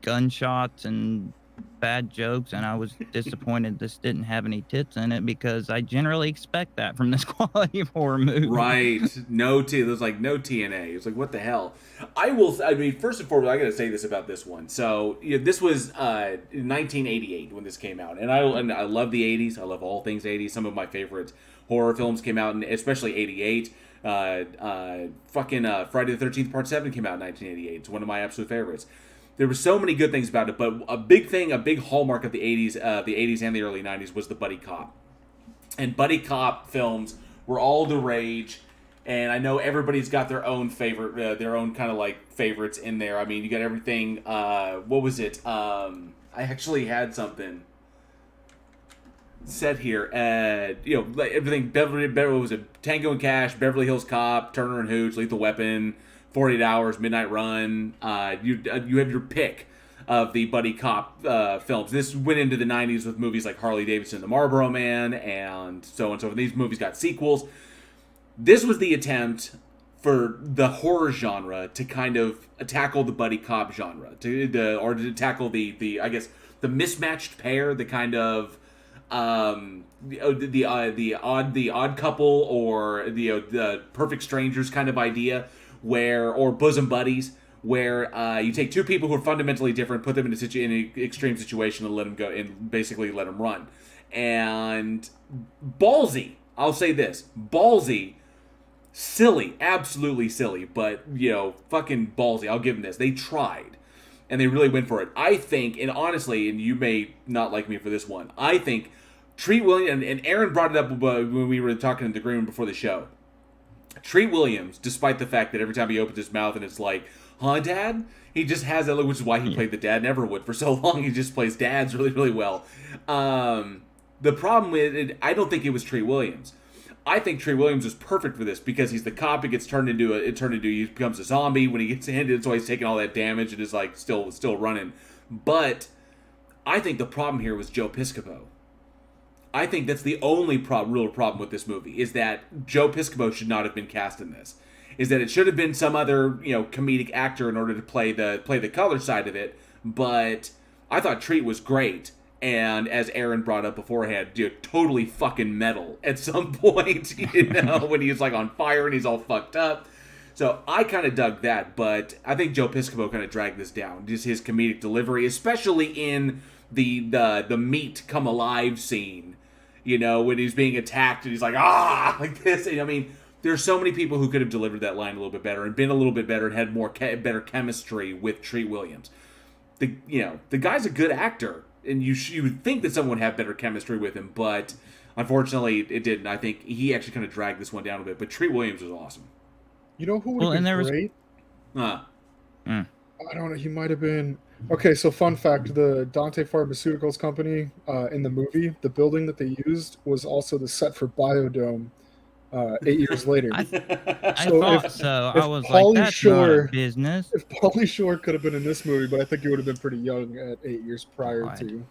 gunshots and bad jokes, and I was disappointed this didn't have any tits in it because I generally expect that from this quality of horror movie. Right. There's like no TNA. It's like, what the hell? I mean, first and foremost, I gotta say this about this one. So, this was 1988 when this came out, and I love the 80s. I love all things 80s. Some of my favorite horror films came out, especially 88. Friday the 13th Part 7 came out in 1988. It's one of my absolute favorites. There were so many good things about it, but a big hallmark of the 80s and the early 90s was the buddy cop. And buddy cop films were all the rage, and I know everybody's got their own favorite, their own kind of like favorites in there. I mean, you got everything, what was it? I actually had something set here. Like everything, Beverly was it Tango and Cash, Beverly Hills Cop, Turner and Hooch, Lethal Weapon, 48 Hours, Midnight Run. You have your pick of the buddy cop films. This went into the 90s with movies like Harley Davidson, The Marlboro Man, and so on and so forth. These movies got sequels. This was the attempt for the horror genre to kind of tackle the buddy cop genre, to tackle the I guess the mismatched pair, the kind of the odd couple, or the perfect strangers kind of idea, or bosom buddies, where you take two people who are fundamentally different, put them in an extreme situation, and let them go, and basically let them run. And ballsy, I'll say this, ballsy, silly, absolutely silly, but fucking ballsy. I'll give them this. They tried, and they really went for it. I think, and honestly, and you may not like me for this one, I think Treat Williams, and Aaron brought it up when we were talking in the green room before the show. Treat Williams, despite the fact that every time he opens his mouth and it's like, huh, Dad? He just has that look, which is why he played the dad in Everwood for so long. He just plays dads really, really well. The problem with it, I don't think it was Treat Williams. I think Treat Williams is perfect for this because he's the cop. He gets turned into he becomes a zombie when he gets hit. So he's taking all that damage and is like still running. But I think the problem here was Joe Piscopo. I think that's the only real problem with this movie, is that Joe Piscopo should not have been cast in this. Is that it should have been some other, comedic actor in order to play the color side of it. But I thought Treat was great. And as Aaron brought up beforehand, totally fucking metal at some point, when he's like on fire and he's all fucked up. So I kind of dug that, but I think Joe Piscopo kind of dragged this down. Just his comedic delivery, especially in the meat come alive scene, when he's being attacked and he's like, like this. I mean, there's so many people who could have delivered that line a little bit better and been a little bit better and had more better chemistry with Treat Williams. The guy's a good actor. And you would think that someone would have better chemistry with him, but unfortunately it didn't. I think he actually kind of dragged this one down a bit. But Treat Williams was awesome. You know who would have been great? I don't know. He might have been... Okay, so fun fact. The Dante Pharmaceuticals company in the movie, the building that they used was also the set for Biodome 8 years later. I thought so. I was like, that's not a business. If Pauly Shore could have been in this movie, but I think he would have been pretty young at 8 years prior to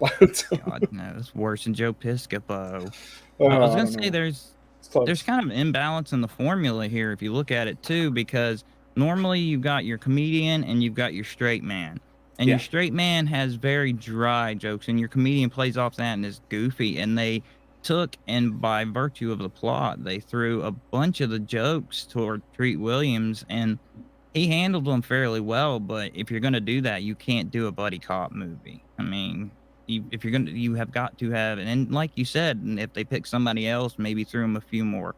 Biodome. God knows, worse than Joe Piscopo. I was going to say there's kind of an imbalance in the formula here if you look at it too, because normally you've got your comedian and you've got your straight man. And your straight man has very dry jokes, and your comedian plays off that and is goofy. And they took, and by virtue of the plot, they threw a bunch of the jokes toward Treat Williams, and he handled them fairly well. But if you're going to do that, you can't do a buddy cop movie. I mean, if you're going to, you have got to have, and like you said, and if they pick somebody else, maybe threw them a few more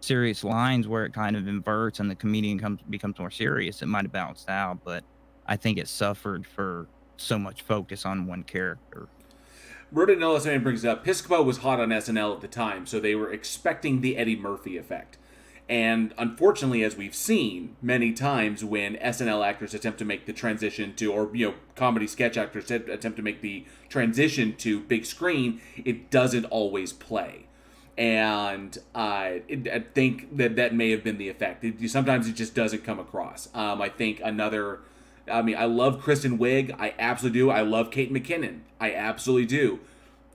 serious lines where it kind of inverts and the comedian becomes more serious, it might have balanced out. But I think it suffered for so much focus on one character. Rodin Olsen brings up, Piscopo was hot on SNL at the time, so they were expecting the Eddie Murphy effect. And unfortunately, as we've seen many times when SNL actors attempt to make the transition to, or comedy sketch actors attempt to make the transition to big screen, it doesn't always play. And I think that may have been the effect. Sometimes it just doesn't come across. I think I love Kristen Wiig. I absolutely do. I love Kate McKinnon. I absolutely do.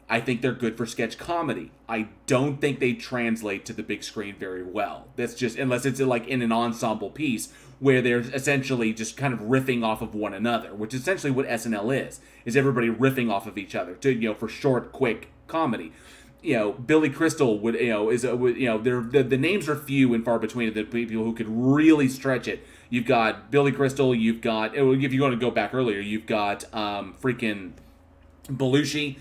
I think they're good for sketch comedy. I don't think they translate to the big screen very well. That's just, unless it's like in an ensemble piece where they're essentially just kind of riffing off of one another, which is essentially what SNL is everybody riffing off of each other to, for short, quick comedy. Billy Crystal the names are few and far between of the people who could really stretch it. You've got Billy Crystal, you've got, if you want to go back earlier, you've got freaking Belushi,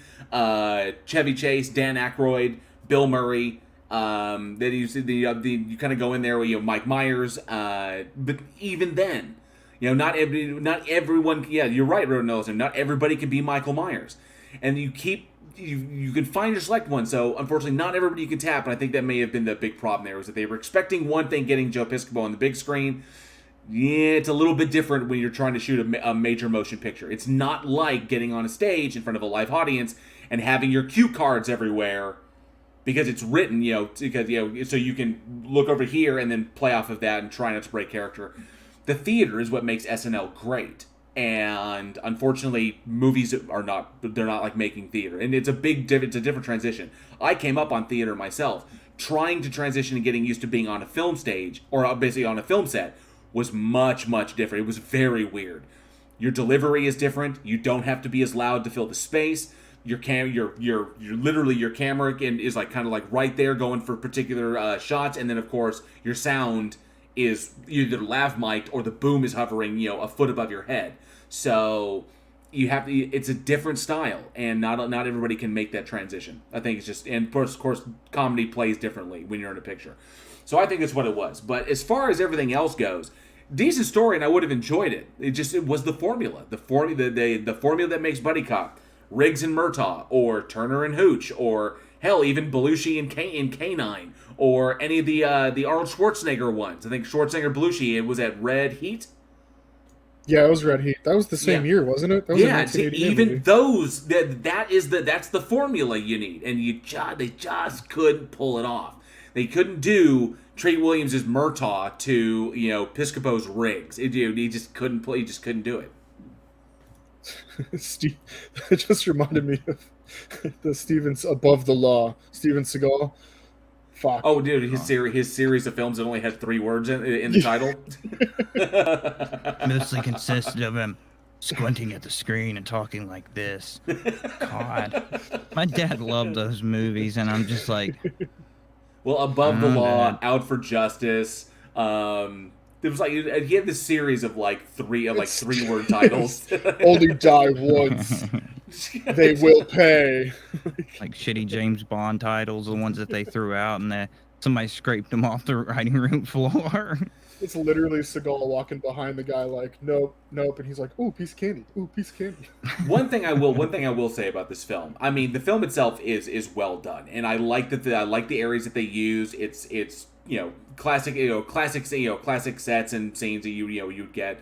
Chevy Chase, Dan Aykroyd, Bill Murray. Then you kind of go in there with Mike Myers, but even then, not everyone. Yeah, you're right, Roden Ellison. Not everybody can be Michael Myers, and you can find your select one. So unfortunately, not everybody you can tap, and I think that may have been the big problem there, was that they were expecting one thing, getting Joe Piscopo on the big screen. Yeah, it's a little bit different when you're trying to shoot a major motion picture. It's not like getting on a stage in front of a live audience and having your cue cards everywhere, because it's written, so you can look over here and then play off of that and try not to break character. The theater is what makes SNL great. And unfortunately, movies they're not like making theater. And it's a different transition. I came up on theater myself. Trying to transition and getting used to being on a film stage, or basically on a film set, was much, much different. It was very weird. Your delivery is different. You don't have to be as loud to fill the space. Your literally your camera is like kind of like right there going for particular shots, and then of course your sound is either lav mic'd or the boom is hovering a foot above your head. So it's a different style, and not everybody can make that transition. I think it's just, and of course comedy plays differently when you're in a picture. So I think that's what it was. But as far as everything else goes, decent story, and I would have enjoyed it. It was the formula. The formula that makes Buddy Cop. Riggs and Murtaugh, or Turner and Hooch, or hell, even Belushi and K9, or any of the Arnold Schwarzenegger ones. I think Schwarzenegger, Belushi, it was at Red Heat. Yeah, it was Red Heat. That was the same year, wasn't it? That was even movie. Those that's the formula you need, and they just couldn't pull it off. They couldn't do Treat Williams' Murtaugh to Piscopo's Riggs. He just couldn't do it. Steve, it just reminded me of the Stevens Above the Law, Steven Seagal. Fuck. Oh, dude, his series of films that only had 3 words in the title. Mostly consisted of him squinting at the screen and talking like this. God. My dad loved those movies, and I'm just like... Well, Above the Law, Out for Justice. There was he had this series of 3-word titles. Only die once. They will pay. Like shitty James Bond titles, the ones that they threw out, and somebody scraped them off the writing room floor. It's literally Seagal walking behind the guy like, nope, and he's like, ooh, piece of candy, piece of candy. One thing I will say about this film, I mean, the film itself is well done, and I like I like the areas that they use. It's classic sets and scenes that you'd get,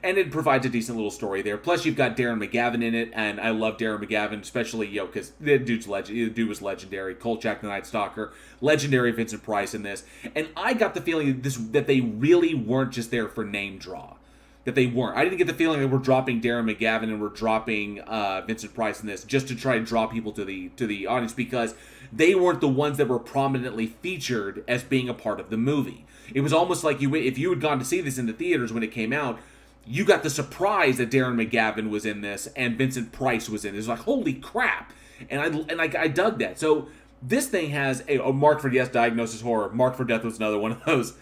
and it provides a decent little story there. Plus, you've got Darren McGavin in it, and I love Darren McGavin, especially because the dude was legendary. Kolchak the Night Stalker, legendary Vincent Price in this, and I got the feeling that they really weren't just there for name draw. That they weren't. I didn't get the feeling that we're dropping Darren McGavin and we're dropping Vincent Price in this just to try to draw people to the audience, because they weren't the ones that were prominently featured as being a part of the movie. It was almost like if you had gone to see this in the theaters when it came out, you got the surprise that Darren McGavin was in this and Vincent Price was in it. It was like, holy crap! And I dug that. So this thing has a Mark for Yes, Diagnosis Horror. Mark for Death was another one of those.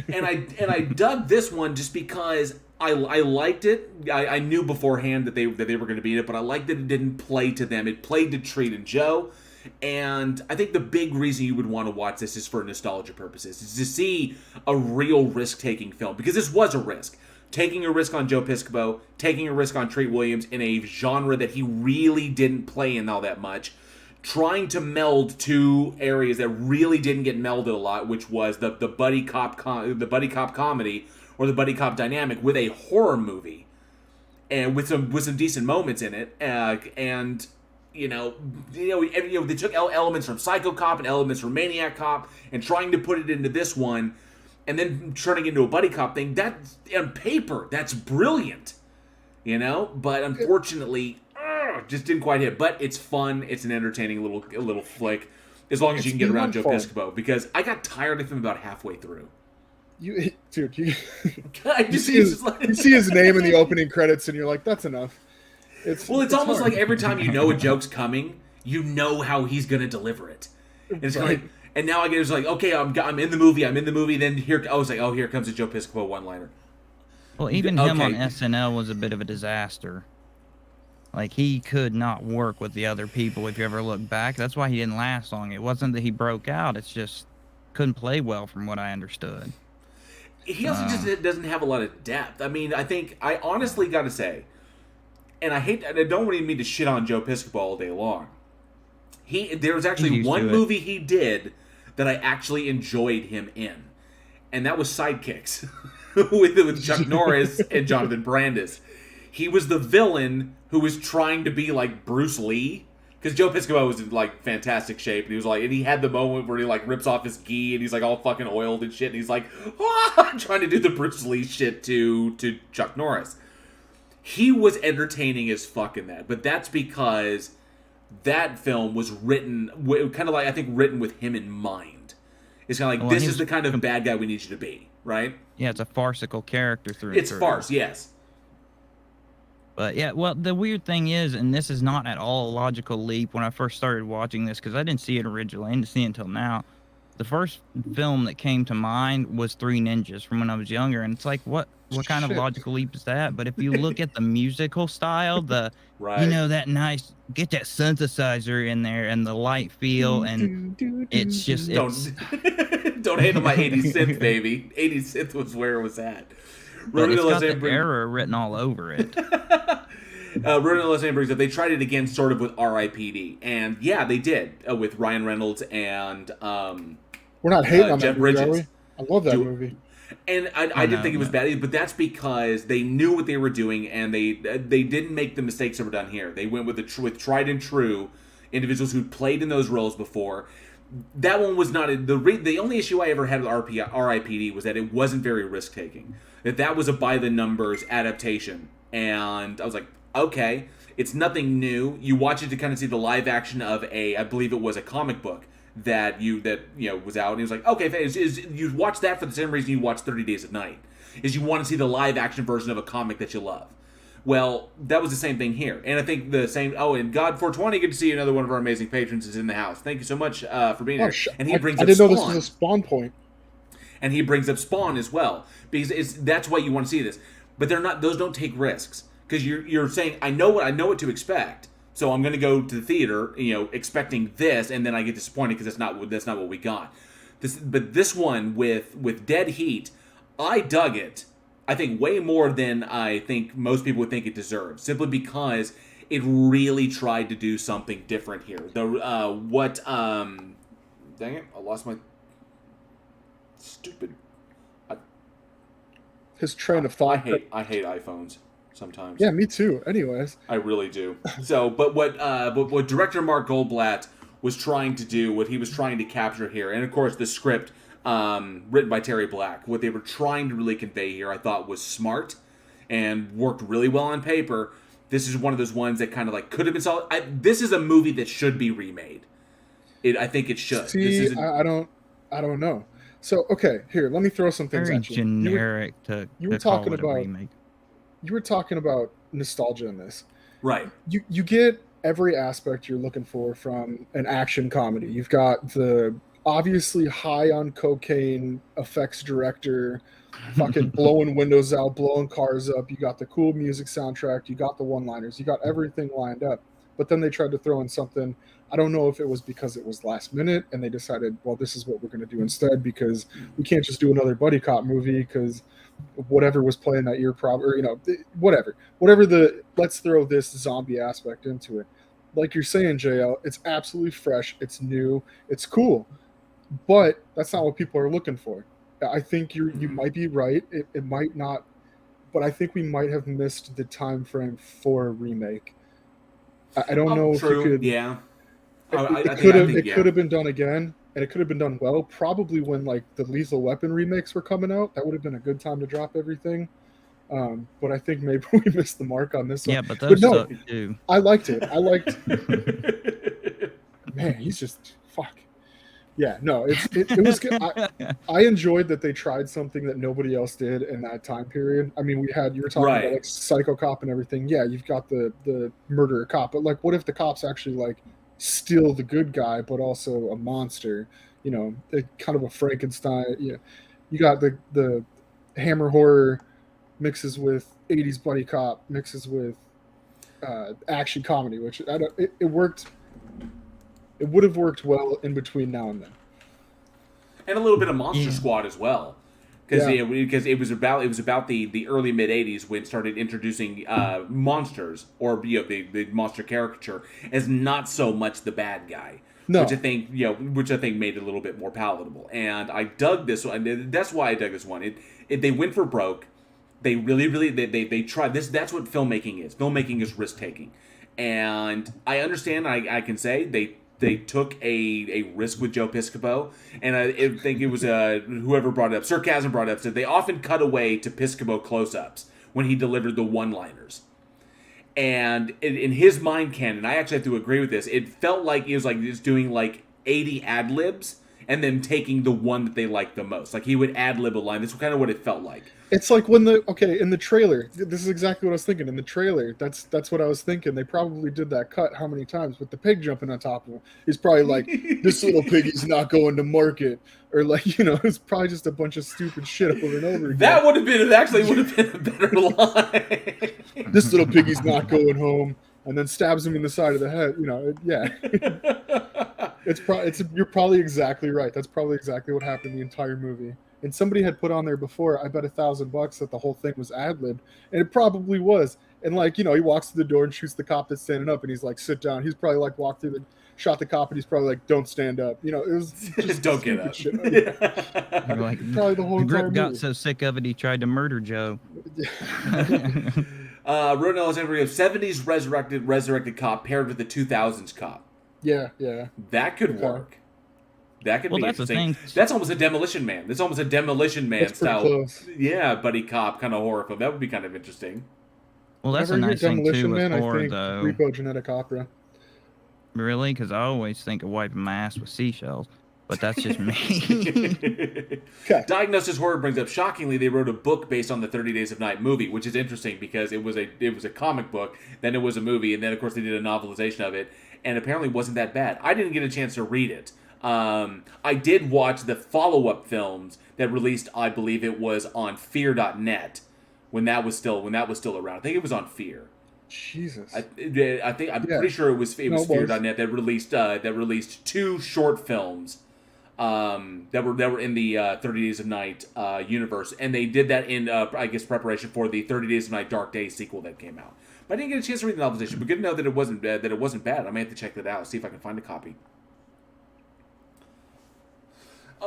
and I dug this one just because I liked it. I knew beforehand that they were going to be in it, but I liked that it didn't play to them. It played to Treat and Joe. And I think the big reason you would want to watch this is for nostalgia purposes. Is to see a real risk-taking film. Because this was a risk. Taking a risk on Joe Piscopo, taking a risk on Treat Williams in a genre that he really didn't play in all that much. Trying to meld 2 areas that really didn't get melded a lot, which was the buddy cop comedy or the buddy cop dynamic with a horror movie, and with some decent moments in it, and they took elements from Psycho Cop and elements from Maniac Cop and trying to put it into this one, and then turning into a buddy cop thing. That on paper, that's brilliant, but unfortunately, just didn't quite hit. But it's fun. It's an entertaining little flick, as long as you can get around Joe Piscopo, because I got tired of him about halfway through. You see his name in the opening credits, and you're like, that's enough. It's almost hard. Like every time you know a joke's coming, you know how he's going to deliver it. And it's right. And now I get okay, I'm in the movie. Then here comes a Joe Piscopo one-liner. Well, even him on SNL was a bit of a disaster. Like, he could not work with the other people if you ever look back. That's why he didn't last long. It wasn't that he broke out. It's just couldn't play well from what I understood. He also just doesn't have a lot of depth. I mean, I honestly got to say, and I don't really mean to shit on Joe Piscopo all day long. There was actually one movie he did that I actually enjoyed him in, and that was Sidekicks with Chuck Norris and Jonathan Brandis. He was the villain who was trying to be like Bruce Lee, because Joe Piscopo was in fantastic shape, and he was and he had the moment where he rips off his gi and he's all fucking oiled and shit, and he's trying to do the Bruce Lee shit to Chuck Norris. He was entertaining as fuck in that, but that's because that film was written I think written with him in mind. It's kind of this is the kind of bad guy we need you to be, right? Yeah, it's a farcical character through. It's farce, yes. But yeah, well, the weird thing is, and this is not at all a logical leap when I first started watching this, because I didn't see it originally, I didn't see it until now. The first film that came to mind was Three Ninjas from when I was younger, and it's what kind of logical leap is that? But if you look at the musical style, right. That nice, get that synthesizer in there and the light feel, and it's just... Don't hate on my 80s synth, baby. 80s synth was where it was at. But it's got the error written all over it. Ronan Leslie brings up, they tried it again sort of with R.I.P.D. And yeah, they did, with Ryan Reynolds and we're not hating on Jeff that movie, Bridges. are we? I love that movie. And I didn't think it was bad, but that's because they knew what they were doing, and they didn't make the mistakes that were done here. They went with tried and true individuals who played in those roles before. That one was not the only issue I ever had with R.I.P.D. was that it wasn't very risk taking. That was a by the numbers adaptation, and I was okay, it's nothing new. You watch it to kind of see the live action of I believe it was a comic book that was out, and he was like, okay, you watch that for the same reason you watch 30 Days of Night, is you want to see the live action version of a comic that you love. Well, that was the same thing here, and I think the same. Oh, and God420, good to see another one of our amazing patrons is in the house. Thank you so much for being here. And he brings I up didn't know Spawn. this was a Spawn point. And he brings up Spawn as well, because that's why you want to see this. But they're not; those don't take risks, because you're saying I know what to expect, so I'm going to go to the theater, expecting this, and then I get disappointed because that's not what we got. But this one with Dead Heat, I dug it. I think way more than I think most people would think it deserves, simply because it really tried to do something different here. Dang it, I lost my stupid. His train of thought. I hate iPhones sometimes. Yeah, me too. Anyways, I really do. So, but what director Mark Goldblatt was trying to do, what he was trying to capture here, and of course the script. Written by Terry Black. What they were trying to really convey here, I thought, was smart and worked really well on paper. This is one of those ones that kind of like could have been solid. This is a movie that should be remade. I think it should. See, I don't know. So okay, here, let me throw some things Very at you. Generic you were talking about remake. You were talking about nostalgia in this, right? You get every aspect you're looking for from an action comedy. You've got the obviously high on cocaine effects director, fucking blowing windows out, blowing cars up. You got the cool music soundtrack. You got the one-liners. You got everything lined up. But then they tried to throw in something. I don't know if it was because it was last minute and they decided, well, this is what we're going to do instead, because we can't just do another buddy cop movie because whatever was playing that year, or whatever let's throw this zombie aspect into it. Like you're saying, JL, it's absolutely fresh. It's new. It's cool. But that's not what people are looking for. I think you might be right. It might not, but I think we might have missed the time frame for a remake. I don't know if you could. Yeah, it could have been done again, and it could have been done well. Probably when like the Lethal Weapon remakes were coming out, that would have been a good time to drop everything. But I think maybe we missed the mark on this one. Yeah, but those suck too. I liked it. Man, he's just fuck. Yeah, no, it was good. I enjoyed that they tried something that nobody else did in that time period. I mean, you were talking about like Psycho Cop and everything. Yeah, you've got the murderer cop, but like, what if the cop's actually like still the good guy, but also a monster? Kind of a Frankenstein. Yeah, you got the Hammer horror mixes with 80s buddy cop, mixes with action comedy, which it worked. It would have worked well in between now and then, and a little bit of Monster Squad as well, because it was about the early mid '80s when it started introducing monsters, or the monster caricature as not so much the bad guy, which I think made it a little bit more palatable. And I dug this one. That's why I dug this one. They went for broke. They really they tried this. That's what filmmaking is. Filmmaking is risk taking, and I understand. I can say they took a risk with Joe Piscopo, and I think it was whoever brought it up. Sarcasm brought it up, said they often cut away to Piscopo close-ups when he delivered the one-liners. And in his mind canon, I actually have to agree with this. It felt like he was doing like 80 ad-libs and then taking the one that they liked the most. Like he would ad-lib a line. That's kind of what it felt like. It's like when in the trailer, this is exactly what I was thinking. In the trailer, that's what I was thinking. They probably did that cut how many times with the pig jumping on top of him. He's probably like, this little piggy's not going to market. Or like, it's probably just a bunch of stupid shit over and over again. That would have been a better line. This little piggy's not going home, and then stabs him in the side of the head. Yeah. You're probably exactly right. That's probably exactly what happened the entire movie. And somebody had put on there before, I bet $1,000 that the whole thing was ad-libbed, and it probably was. And he walks through the door and shoots the cop that's standing up, and he's like, sit down. He's probably like walked through shot the cop, and he's probably like, don't stand up. It was just don't get up. Shit. Like, probably the whole Grip got so sick of it, he tried to murder Joe. Ronan Alexander, 70s resurrected cop paired with the 2000s cop. Yeah. That could work. That could be that's interesting. That's almost a Demolition Man. That's almost a Demolition Man style. Close. Yeah, buddy cop kind of horror film. That would be kind of interesting. Well, that's a Whenever I hear nice thing Demolition too with Man, I horror, think though. Repo Genetic Opera. Really? Because I always think of wiping my ass with seashells, but that's just me. Diagnosis Horror brings up, shockingly, they wrote a book based on the 30 Days of Night movie, which is interesting because it was a comic book, then it was a movie, and then of course they did a novelization of it, and apparently wasn't that bad. I didn't get a chance to read it. I did watch the follow-up films that released, I believe it was on Fear.net when that was still around. I think it was on Fear. Jesus. I'm pretty sure it was Fear.net that released 2 short films that were in the 30 Days of Night universe, and they did that in I guess preparation for the 30 Days of Night Dark Days sequel that came out. But I didn't get a chance to read the novelization. But good to know that it wasn't bad. I may have to check that out, see if I can find a copy.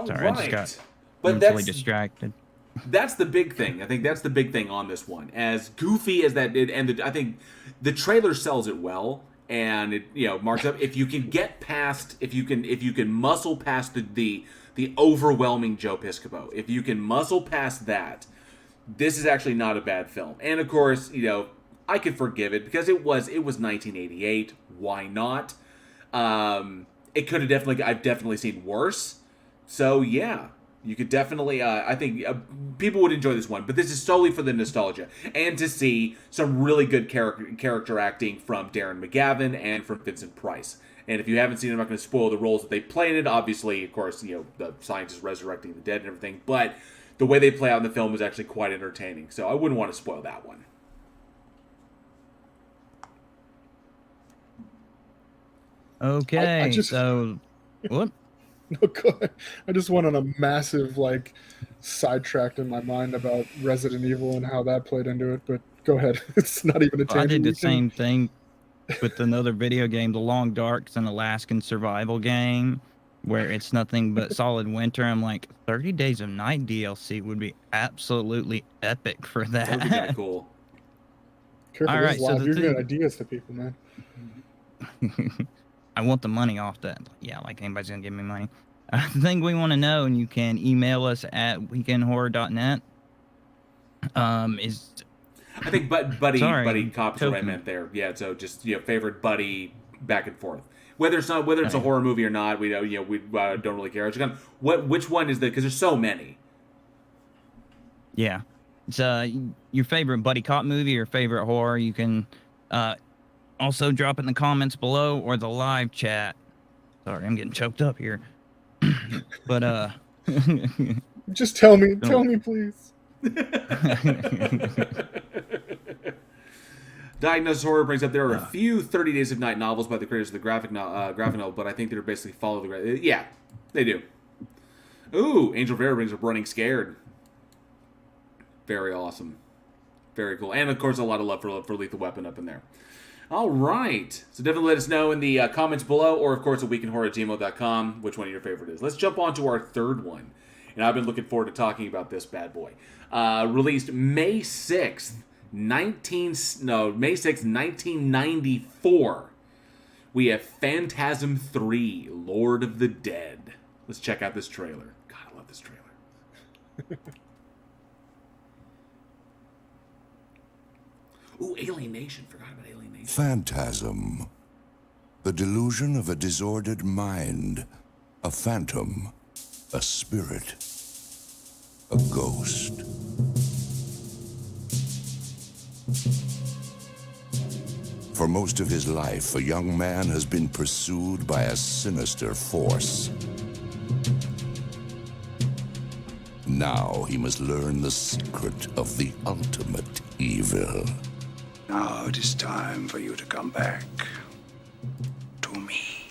Sorry, I just got mentally distracted. That's the big thing. I think that's the big thing on this one. As goofy as that did, and I think the trailer sells it well, and it marks up. If you can get past, if you can muscle past the overwhelming Joe Piscopo, if you can muscle past that, this is actually not a bad film. And of course, I could forgive it because it was 1988. Why not? It could have I've definitely seen worse. So yeah. You could definitely, I think people would enjoy this one, but this is solely for the nostalgia and to see some really good character acting from Darren McGavin and from Vincent Price. And if you haven't seen it, I'm not going to spoil the roles that they play in it. Obviously, of course, the scientists resurrecting the dead and everything, but the way they play out in the film is actually quite entertaining. So I wouldn't want to spoil that one. Okay, so what? No, go ahead. I just went on a massive sidetrack in my mind about Resident Evil and how that played into it. But go ahead. It's not even a tangent. I did the same thing with another video game, The Long Dark. It's an Alaskan survival game where it's nothing but solid winter. I'm like, 30 Days of Night DLC would be absolutely epic for that. That would be kind of cool. Careful, all right, so you're giving ideas to people, man. I want the money off that. Yeah, like anybody's gonna give me money. The thing we want to know, and you can email us at weekinhorror.net. Is I think buddy cop is what I meant there. Yeah, so just favorite buddy back and forth. Whether it's a horror movie or not, we don't really care. Which one is because there's so many. Yeah, it's your favorite buddy cop movie or favorite horror. You can also drop it in the comments below or the live chat. Sorry, I'm getting choked up here. But just tell me please. Diagnosis Horror brings up there are a few 30 Days of Night novels by the creators of the graphic novel, but I think they're basically follow the yeah, they do. Ooh, Angel Vera brings up Running Scared. Very awesome, very cool, and of course a lot of love for Lethal Weapon up in there. All right. So definitely let us know in the comments below, or of course at weekinhorror@gmail.com, which one your favorite is. Let's jump on to our third one. And I've been looking forward to talking about this bad boy. Released May 6th, 1994. We have Phantasm III, Lord of the Dead. Let's check out this trailer. God, I love this trailer. Ooh, Alienation. Forgot about Alienation. Phantasm. The delusion of a disordered mind. A phantom. A spirit. A ghost. For most of his life, a young man has been pursued by a sinister force. Now he must learn the secret of the ultimate evil. Now it is time for you to come back to me.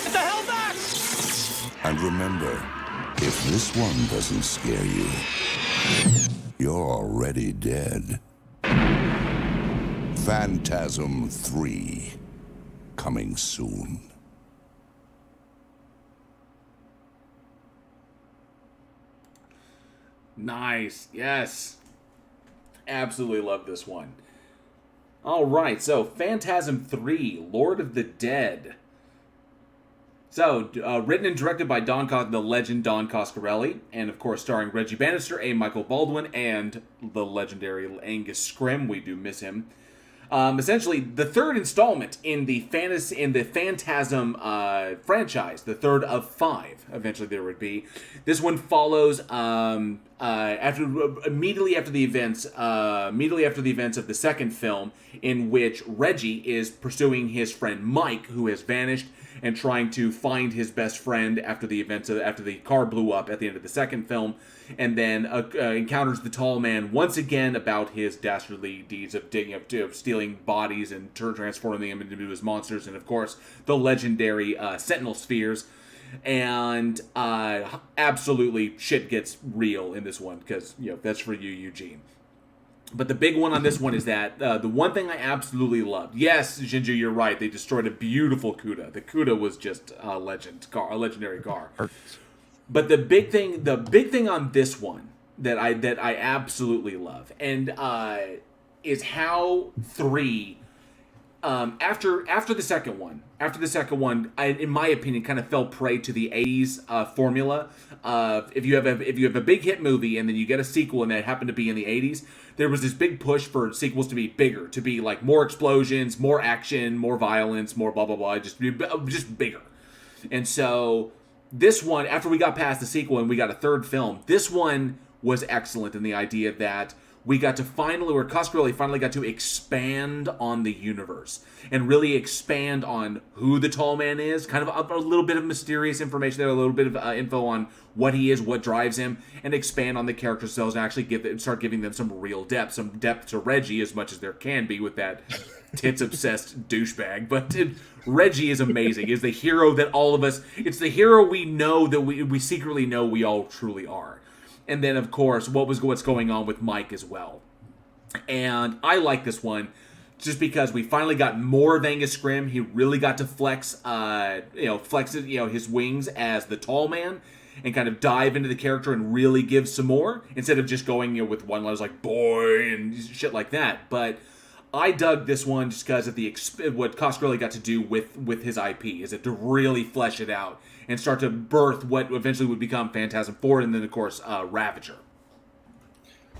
Get the hell back! And remember, if this one doesn't scare you, you're already dead. Phantasm 3, coming soon. Nice. Yes. Absolutely love this one. All right, so Phantasm III, Lord of the Dead. So, written and directed by the legend Don Coscarelli, and of course starring Reggie Bannister, A. Michael Baldwin, and the legendary Angus Scrimm. We do miss him. Essentially, the third installment in the Phantasm franchise, the third of 5. Eventually, there would be. This one follows immediately after the events of the second film, in which Reggie is pursuing his friend Mike, who has vanished, and trying to find his best friend after the car blew up at the end of the second film, and then encounters the Tall Man once again about his dastardly deeds of stealing bodies and transforming them into his monsters, and of course the legendary Sentinel Spheres. And absolutely shit gets real in this one, because that's for you, Eugene. But the big one on this one is that the one thing I absolutely loved. Yes, Jinju, you're right. They destroyed a beautiful Cuda. The Cuda was just a legendary car. But the big thing on this one that I absolutely love, and is how 3 after the second one, in my opinion, kind of fell prey to the 80s formula. If you have a big hit movie and then you get a sequel and that happened to be in the 80s, there was this big push for sequels to be bigger, to be like more explosions, more action, more violence, more blah blah blah, just bigger. And so this one, after we got past the sequel and we got a third film, this one was excellent in the idea that Coscarelli finally got to expand on the universe and really expand on who the Tall Man is, kind of a little bit of mysterious information there, a little bit of info on what he is, what drives him, and expand on the character cells and actually start giving them some real depth, to Reggie as much as there can be with that tits-obsessed douchebag. But Reggie is amazing. Is the hero that all of us, it's the hero we know that we secretly know we all truly are. And then, of course, what's going on with Mike as well. And I like this one just because we finally got more of Angus Scrimm. He really got to flex his wings as the Tall Man and kind of dive into the character and really give some more, instead of just going with one-liners like boy and shit like that. But I dug this one just because of what Coscarelli got to do with his IP, is it to really flesh it out and start to birth what eventually would become Phantasm 4, and then of course Ravager.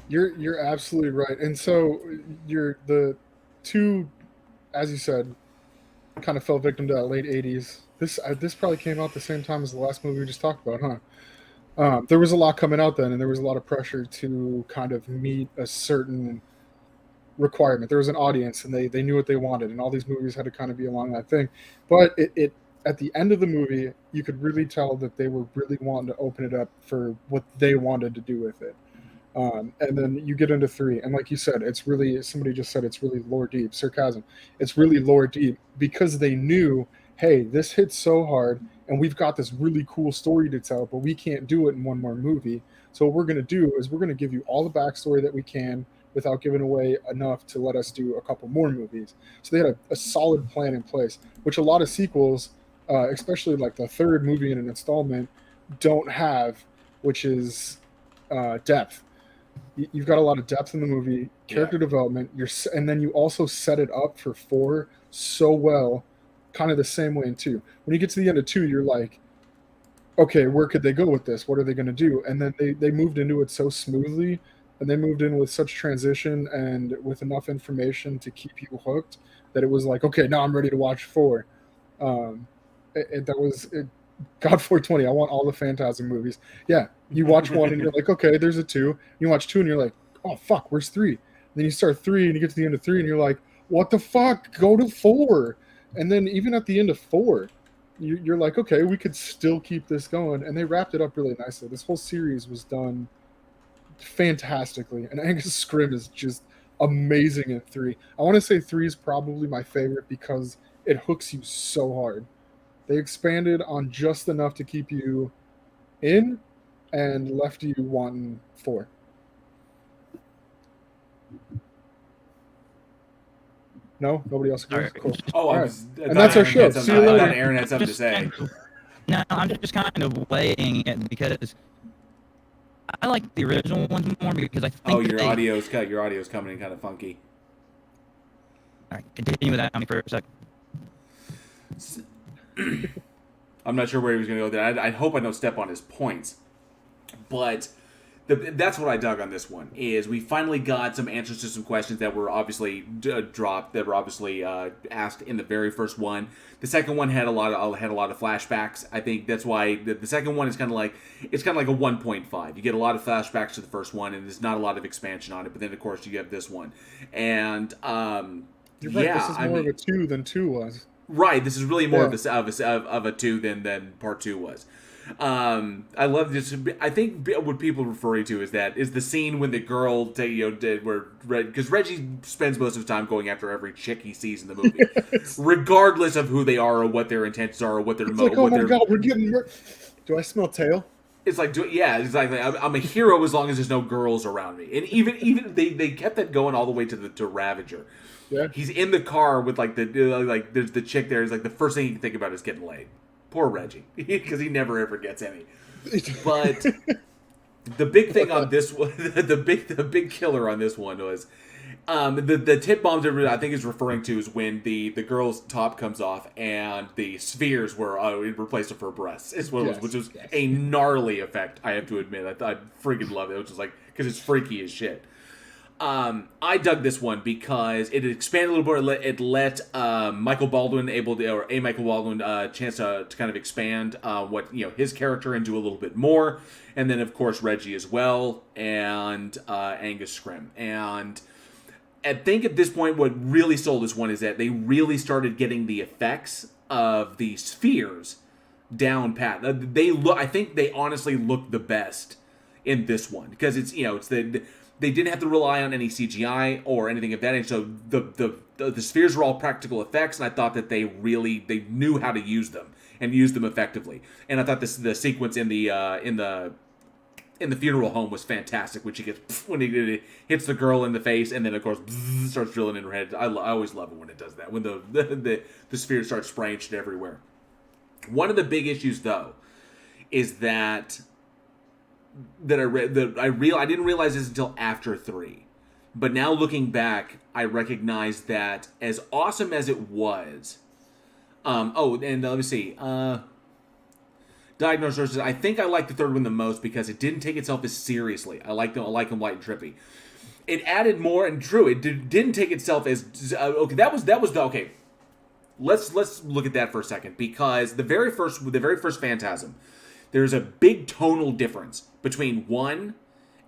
You're absolutely right. And so the two, as you said, kind of fell victim to that late 80s. This probably came out the same time as the last movie we just talked about, huh? There was a lot coming out then, and there was a lot of pressure to kind of meet a certain requirement. There was an audience, and they knew what they wanted, and all these movies had to kind of be along that thing. But it at the end of the movie, you could really tell that they were really wanting to open it up for what they wanted to do with it. And then you get into 3, and like you said, it's really, somebody just said, it's really lore deep. Sarcasm. It's really lore deep because they knew, hey, this hits so hard, and we've got this really cool story to tell, but we can't do it in one more movie. So what we're going to do is we're going to give you all the backstory that we can without giving away enough to let us do a couple more movies. So they had a solid plan in place, which a lot of sequels, especially like the third movie in an installment, don't have, which is depth. You've got a lot of depth in the movie, character development, and then you also set it up for 4 so well, kind of the same way in 2. When you get to the end of 2, you're like, okay, where could they go with this? What are they going to do? And then they moved into it so smoothly, and they moved in with such transition and with enough information to keep you hooked that it was like, okay, now I'm ready to watch 4. God 420, I want all the Phantasm movies. Yeah, you watch 1 and you're like, okay, there's a 2. You watch 2 and you're like, oh, fuck, where's 3? And then you start 3 and you get to the end of 3 and you're like, what the fuck? Go to 4. And then even at the end of 4, you're like, okay, we could still keep this going. And they wrapped it up really nicely. This whole series was done fantastically. And Angus Scrimm is just amazing at 3. I want to say 3 is probably my favorite because it hooks you so hard. They expanded on just enough to keep you in and left you wanting 4. No? Nobody else agrees? Cool. Oh, all right. And that's our show. See you later. Aaron had something to say. No, I'm just kind of weighing it because I like the original ones more because I think your audio's coming in kind of funky. All right, continue with that on me for a sec. I'm not sure where he was going to go there. I hope I don't step on his points. But that's what I dug on this one, is we finally got some answers to some questions that were obviously dropped, that were obviously asked in the very first one. The second one had a lot of flashbacks. I think that's why the second one is kind of like a 1.5. You get a lot of flashbacks to the first one, and there's not a lot of expansion on it. But then, of course, you have this one, and you're right. This is more of a 2 than 2 was. Right. This is really more of a 2 than part 2 was. I love this. I think what people are referring to is the scene when the girl, because Reggie spends most of his time going after every chick he sees in the movie, regardless of who they are or what their intentions are or what their like, oh my god, we're getting. Do I smell tail? It's like, yeah, exactly. I'm a hero as long as there's no girls around me, and even they kept that going all the way to Ravager. Yeah, he's in the car with there's the chick there. He's like, the first thing he can think about is getting laid. Poor Reggie, because he never ever gets any. But the big thing on this one, the big killer on this one was the tip bombs that I think is referring to is when the girl's top comes off and the spheres were replaced with her breasts. Which was a gnarly effect. I have to admit, I freaking love it. It was just like, because it's freaky as shit. I dug this one because it expanded a little bit. It let Michael Baldwin chance to kind of expand what his character into a little bit more, and then of course Reggie as well, and Angus Scrim. And I think at this point, what really sold this one is that they really started getting the effects of the spheres down pat. I think they honestly look the best in this one because they didn't have to rely on any CGI or anything of that nature. So the spheres were all practical effects, and I thought that they knew how to use them and use them effectively. And I thought the sequence in the funeral home was fantastic when he hits the girl in the face, and then of course starts drilling in her head. I always love it when it does that, when the sphere starts spraying shit everywhere. One of the big issues though is that I didn't realize this until after 3, but now looking back, I recognize that as awesome as it was. Let me see. Diagnosed Sources. I think I like the third one the most because it didn't take itself as seriously. I like them light and trippy. It added more, and true, it didn't take itself as okay. That was the okay. Let's look at that for a second, because the very first Phantasm, there's a big tonal difference between 1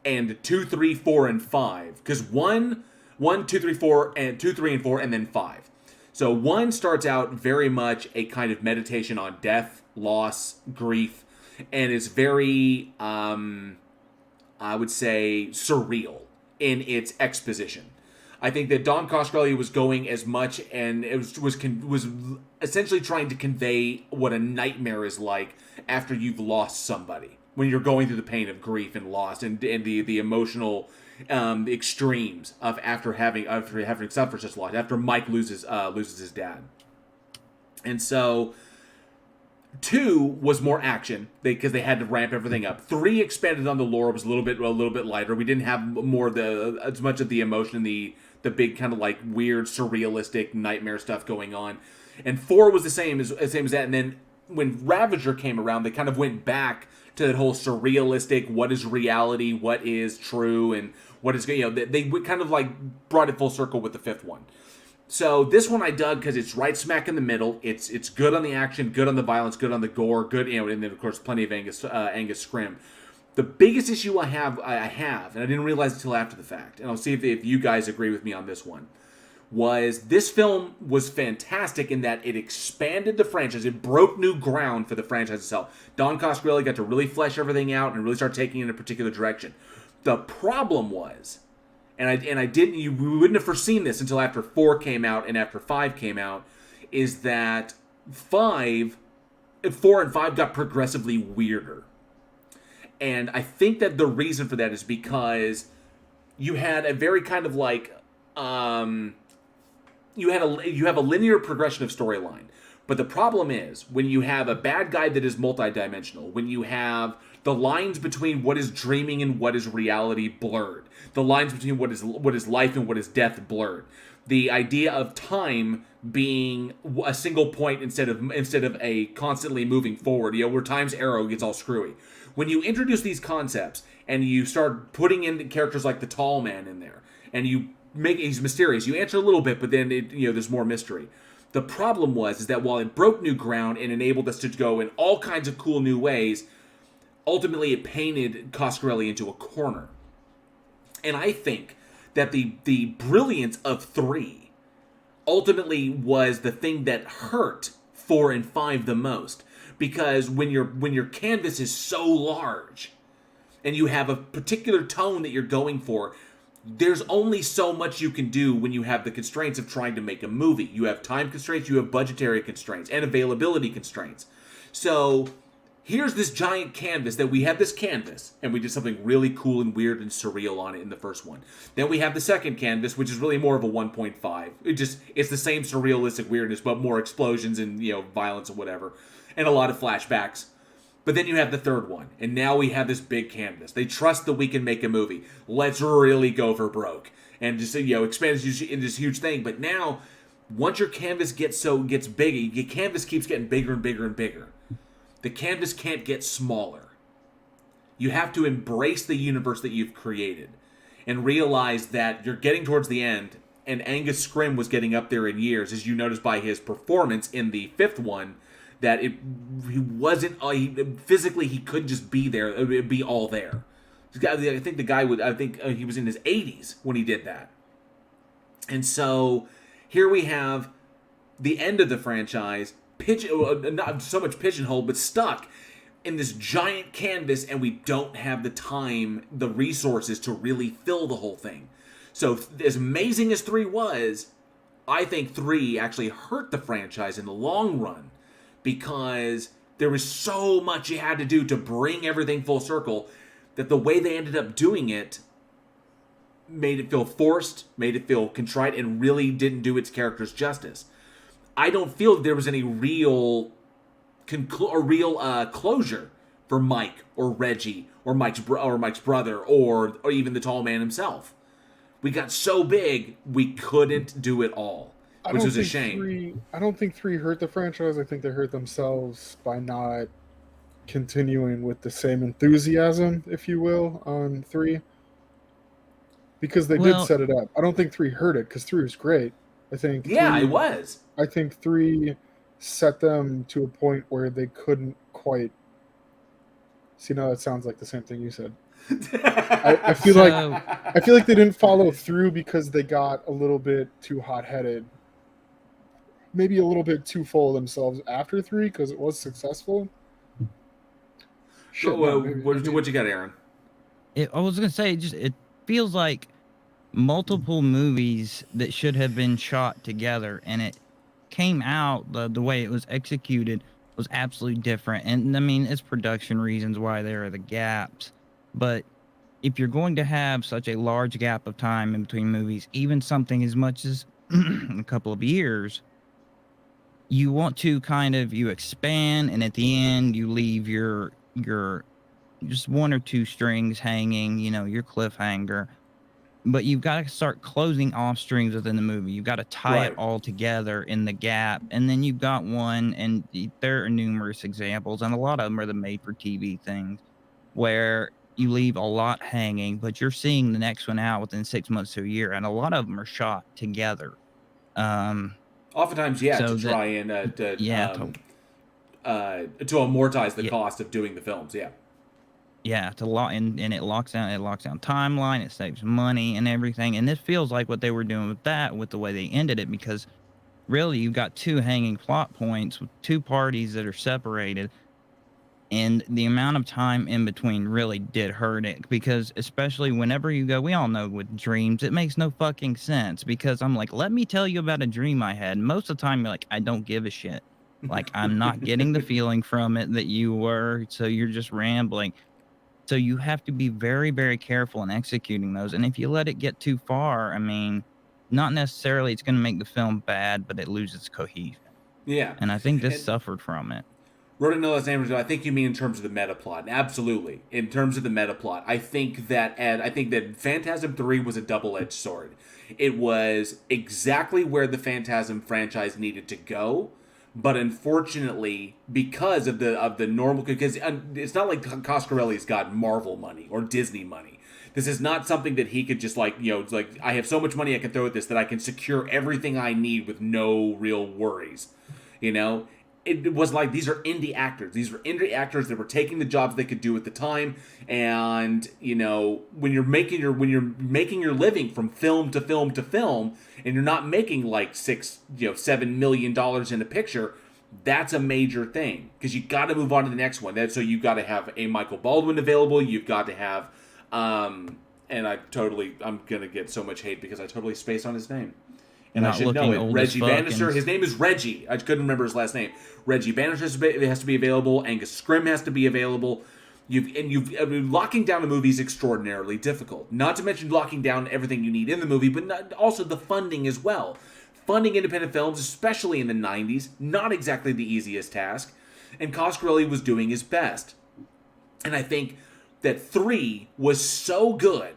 and 2, 3, 4, and 5. Because 1, 2, 3, 4, and 2, 3, and 4, and then 5. So 1 starts out very much a kind of meditation on death, loss, grief, and is very, I would say, surreal in its exposition. I think that Don Coscarelli was going as much, and it was essentially trying to convey what a nightmare is like after you've lost somebody, when you're going through the pain of grief and loss, and the emotional extremes of after having suffered such loss, after Mike loses his dad. And so 2 was more action because they had to ramp everything up. 3 expanded on the lore, was a little bit lighter. We didn't have as much of the emotion, the big kind of like weird surrealistic nightmare stuff going on. And 4 was the same as that. And then when Ravager came around, they kind of went back to that whole surrealistic, what is reality, what is true, and what is, they kind of like brought it full circle with the 5th one. So this one I dug because it's right smack in the middle. It's good on the action, good on the violence, good on the gore, good, and then of course plenty of Angus Scrim. The biggest issue I have, and I didn't realize it until after the fact, and I'll see if you guys agree with me on this one, was this film was fantastic in that it expanded the franchise. It broke new ground for the franchise itself. Don Coscarelli got to really flesh everything out and really start taking it in a particular direction. The problem was, we wouldn't have foreseen this until after 4 came out and after 5 came out, is that 4 and 5 got progressively weirder. And I think that the reason for that is because you had a very kind of like, you have a linear progression of storyline. But the problem is, when you have a bad guy that is multidimensional, when you have The lines between what is dreaming and what is reality blurred. The lines between what is life and what is death blurred. The idea of time being a single point instead of a constantly moving forward, where time's arrow gets all screwy. When you introduce these concepts and you start putting in characters like the tall man in there, and you make he's mysterious, you answer a little bit, but then there's more mystery. The problem is that while it broke new ground and enabled us to go in all kinds of cool new ways, ultimately it painted Coscarelli into a corner. And I think that the brilliance of 3 ultimately was the thing that hurt 4 and 5 the most. Because when your canvas is so large and you have a particular tone that you're going for, there's only so much you can do when you have the constraints of trying to make a movie. You have time constraints, you have budgetary constraints, and availability constraints. So here's this giant canvas that we have this canvas, and we did something really cool and weird and surreal on it in the first one. Then we have the second canvas, which is really more of a 1.5. It's the same surrealistic weirdness, but more explosions and violence and whatever, and a lot of flashbacks. But then you have the third one, and now we have this big canvas. They trust that we can make a movie. Let's really go for broke, and just expand into this huge thing. But now, once your canvas gets big, your canvas keeps getting bigger and bigger and bigger. The canvas can't get smaller. You have to embrace the universe that you've created, and realize that you're getting towards the end. And Angus Scrimm was getting up there in years, as you notice by his performance in the fifth one. That he wasn't physically, he couldn't just be there. It would be all there. I think the guy would. I think he was in his 80s when he did that. And so here we have the end of the franchise, not so much pigeonholed, but stuck in this giant canvas, and we don't have the time, the resources to really fill the whole thing. So as amazing as 3 was, I think 3 actually hurt the franchise in the long run. Because there was so much you had to do to bring everything full circle that the way they ended up doing it made it feel forced, made it feel contrite, and really didn't do its characters justice. I don't feel there was any real closure for Mike or Reggie or Mike's brother or even the tall man himself. We got so big we couldn't do it all. Which was a shame. I don't think 3 hurt the franchise. I think they hurt themselves by not continuing with the same enthusiasm, if you will, on 3. Because they did set it up. I don't think 3 hurt it, because 3 was great. I think it was. I think 3 set them to a point where they couldn't quite. See, now that sounds like the same thing you said. I feel like they didn't follow through because they got a little bit too hot-headed. Maybe a little bit too full of themselves after 3 because it was successful. What you got, Aaron? I was gonna say, it feels like multiple movies that should have been shot together, and it came out the way it was executed was absolutely different. And I mean, it's production reasons why there are the gaps, but if you're going to have such a large gap of time in between movies, even something as much as a couple of years, you want to you expand, and at the end you leave your just 1 or 2 strings hanging, your cliffhanger. But you've got to start closing off strings within the movie. You've got to tie it all together in the gap, and then you've got one, and there are numerous examples, and a lot of them are the made-for-TV things, where you leave a lot hanging, but you're seeing the next one out within 6 months to a year, and a lot of them are shot together. Oftentimes, to try and to amortize the cost of doing the films, and it locks down timeline, it saves money and everything, and this feels like what they were doing with the way they ended it, because really you've got 2 hanging plot points with 2 parties that are separated, and the amount of time in between really did hurt it, because especially whenever you go, we all know with dreams, it makes no fucking sense, because I'm like, let me tell you about a dream I had. Most of the time you're like, I don't give a shit. Like, I'm not getting the feeling from it that you were, so you're just rambling. So you have to be very, very careful in executing those. And if you let it get too far, I mean, not necessarily it's going to make the film bad, but it loses cohesion. Yeah. And I think this suffered from it. Wrote it no less than I think you mean in terms of the meta plot. Absolutely, in terms of the meta plot, I think that Phantasm 3 was a double-edged sword. It was exactly where the Phantasm franchise needed to go, but unfortunately, because of the normal, because it's not like Coscarelli's got Marvel money or Disney money. This is not something that he could just I have so much money I can throw at this that I can secure everything I need with no real worries. It was like, these are indie actors. These were indie actors that were taking the jobs they could do at the time. And, when you're making your living from film to film to film, and you're not making like $7 million in a picture, that's a major thing. Because you got to move on to the next one. So you've got to have a Michael Baldwin available. You've got to have, and I'm going to get so much hate because I totally spaced on his name. And I should know it. Reggie Bannister. His name is Reggie. I couldn't remember his last name. Reggie Bannister has to be available. Angus Scrimm has to be available. Locking down a movie is extraordinarily difficult. Not to mention locking down everything you need in the movie, but also the funding as well. Funding independent films, especially in the 90s, not exactly the easiest task. And Coscarelli was doing his best. And I think that 3 was so good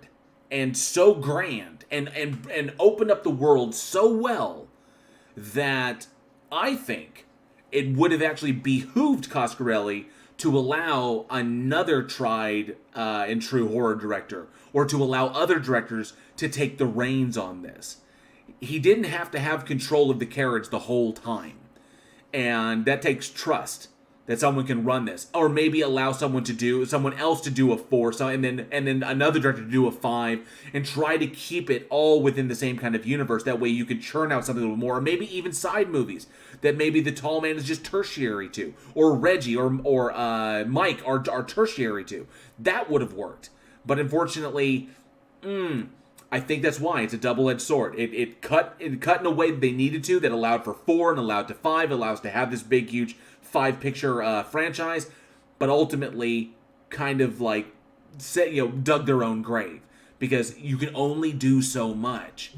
and so grand and opened up the world so well that I think it would have actually behooved Coscarelli to allow another tried and true horror director, or to allow other directors to take the reins on this. He didn't have to have control of the carriage the whole time. And that takes trust that someone can run this, or maybe allow someone else to do a 4, and then another director to do a 5, and try to keep it all within the same kind of universe. That way you can churn out something a little more, or maybe even side movies that maybe the tall man is just tertiary to, or Reggie or Mike are tertiary to. That would have worked, but unfortunately, I think that's why it's a double-edged sword. It cut in a way that they needed to, that allowed for 4 and allowed to 5, allows to have this big, huge 5-picture franchise, but ultimately kind of dug their own grave, because you can only do so much,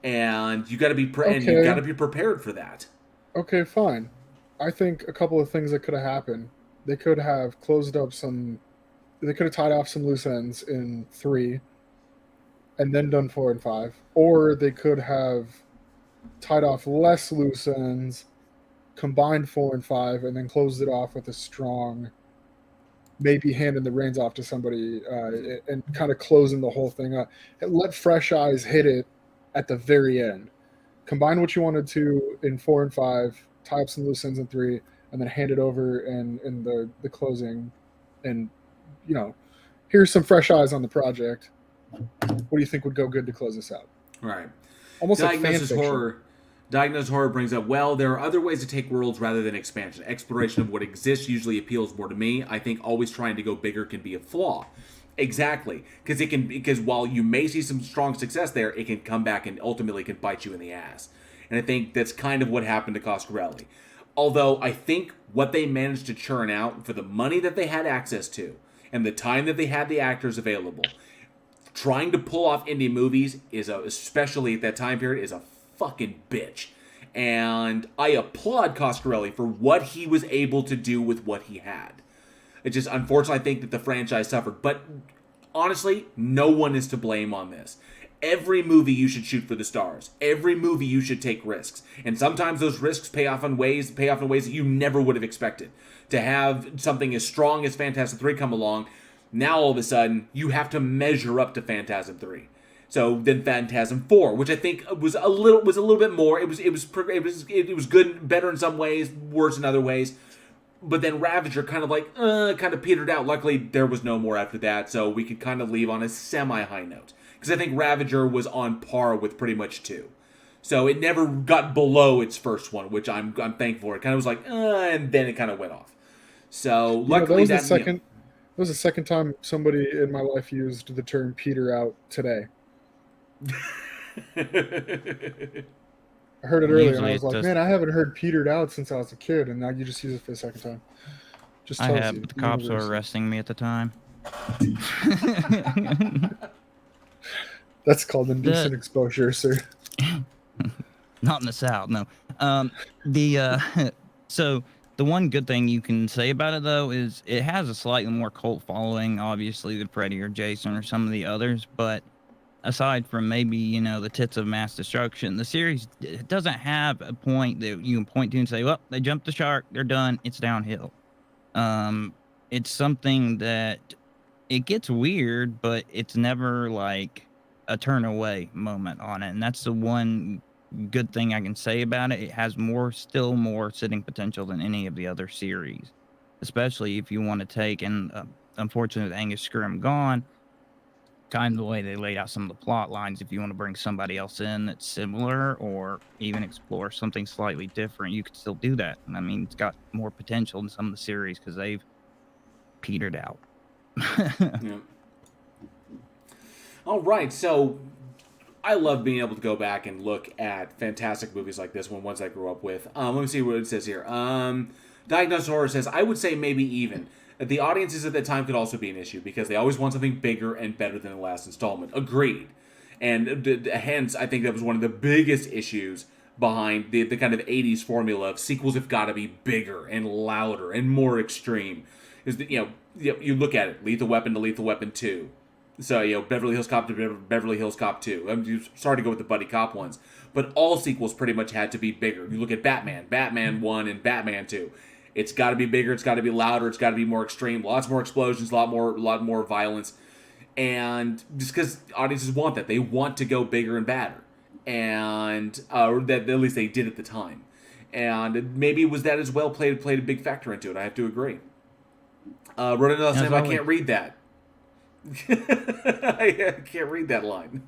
and you got to be prepared for that. Okay, fine. I think a couple of things that could have happened. They could have tied off some loose ends in 3, and then done 4 and 5, or they could have tied off less loose ends, combined 4 and 5, and then closed it off with a strong, maybe handing the reins off to somebody and kind of closing the whole thing up. Let fresh eyes hit it at the very end. Combine what you wanted to in 4 and 5, tie up some loose ends in 3, and then hand it over in the closing. And, here's some fresh eyes on the project. What do you think would go good to close this out? Right. Almost like fan fiction. Diagnosis Horror brings up, there are other ways to take worlds rather than expansion. Exploration of what exists usually appeals more to me. I think always trying to go bigger can be a flaw. Exactly. Because while you may see some strong success there, it can come back and ultimately can bite you in the ass. And I think that's kind of what happened to Coscarelli. Although I think what they managed to churn out for the money that they had access to and the time that they had the actors available, trying to pull off indie movies, especially at that time period, is a fucking bitch. And I applaud Coscarelli for what he was able to do with what he had. It's just, unfortunately, I think that the franchise suffered. But honestly, no one is to blame on this. Every movie you should shoot for the stars. Every movie you should take risks. And sometimes those risks pay off in ways that you never would have expected. To have something as strong as Phantasm 3 come along, now all of a sudden, you have to measure up to Phantasm 3. So then Phantasm 4, which I think was a little bit more. It was good, better in some ways, worse in other ways. But then Ravager kind of petered out. Luckily, there was no more after that, so we could kind of leave on a semi-high note. Because I think Ravager was on par with pretty much 2. So it never got below its first one, which I'm thankful for. It kind of was like, and then it kind of went off. So luckily that was the second time somebody in my life used the term "peter out" today. I heard it earlier, and I was like, man, I haven't heard "petered out" since I was a kid, and now you just use it for the second time. Just I have, but the cops were arresting me at the time. That's called indecent exposure, sir. Not in the South, no. So The one good thing you can say about it, though, is it has a slightly more cult following, obviously, than Freddy or Jason or some of the others. But aside from maybe, you know, the tits of mass destruction, the series doesn't have a point that you can point to and say, well, they jumped the shark, they're done, it's downhill. It's something that it gets weird, but it's never like a turn away moment on it. And that's the one good thing I can say about it. It has still more sitting potential than any of the other series, especially if you want to take, and unfortunately with Angus Scrimm gone, kind of the way they laid out some of the plot lines. If you want to bring somebody else in that's similar or even explore something slightly different, you could still do that. And I mean, it's got more potential than some of the series because they've petered out. Yeah. All right, so I love being able to go back and look at fantastic movies like this one, ones I grew up with. Let me see what it says here. Diagnosed Horror says, I would say maybe even. The audiences at that time could also be an issue because they always want something bigger and better than the last installment. Agreed. And hence, I think that was one of the biggest issues behind the kind of 80s formula of sequels have got to be bigger and louder and more extreme. Is that, you look at it, Lethal Weapon to Lethal Weapon 2. So, Beverly Hills Cop to Beverly Hills Cop 2. I'm sorry to go with the buddy cop ones. But all sequels pretty much had to be bigger. You look at Batman 1 and Batman 2. It's got to be bigger, it's got to be louder, it's got to be more extreme. Lots more explosions, a lot more violence. And just because audiences want that. They want to go bigger and badder. And or that at least they did at the time. And maybe it was that as well played a big factor into it. I have to agree. Wrote another time, I can't read that. I can't read that line.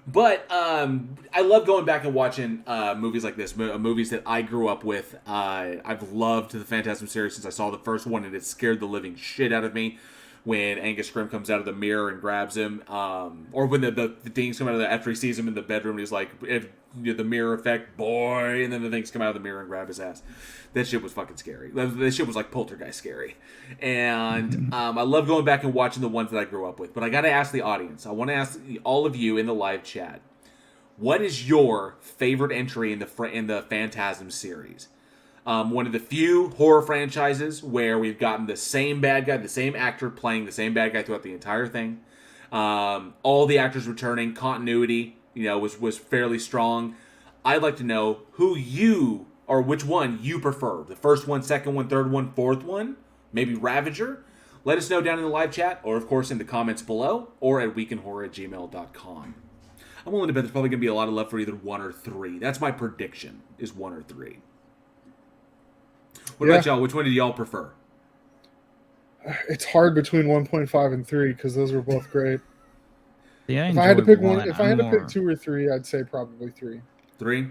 But I love going back and watching movies like this, movies that I grew up with. I've loved the Phantasm series since I saw the first one, and it scared the living shit out of me when Angus Scrimm comes out of the mirror and grabs him, or when the things come out of after he sees him in the bedroom, and he's like, the mirror effect, boy, and then the things come out of the mirror and grab his ass. That shit was fucking scary. That shit was like Poltergeist scary. And I love going back and watching the ones that I grew up with. But I got to ask the audience. I want to ask all of you in the live chat, what is your favorite entry in the Phantasm series? One of the few horror franchises where we've gotten the same bad guy, the same actor playing the same bad guy throughout the entire thing. All the actors returning, continuity, was fairly strong. I'd like to know which one you prefer. The first one, second one, third one, fourth one, maybe Ravager. Let us know down in the live chat, or of course in the comments below, or at weekinhorror@gmail.com. I'm willing to bet there's probably going to be a lot of love for either 1 or 3. That's my prediction, is 1 or 3. What about y'all? Which one do y'all prefer? It's hard between 1.5 and 3 because those were both great. Yeah, if I had to pick one, if I had to pick 2 or 3, I'd say probably 3. 3?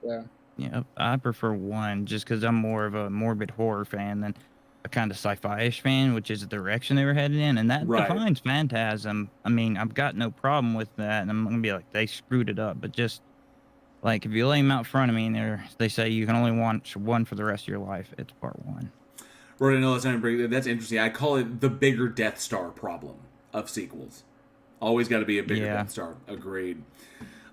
Yeah. Yeah, I prefer 1 just because I'm more of a morbid horror fan than a kind of sci-fi-ish fan, which is the direction they were headed in, and that defines Phantasm. I mean, I've got no problem with that, and I'm going to be like, they screwed it up, but just, like, if you lay them out in front of me and they say you can only watch 1 for the rest of your life, it's part 1. That's interesting. I call it the bigger Death Star problem of sequels. Always got to be a bigger Death Star. Agreed.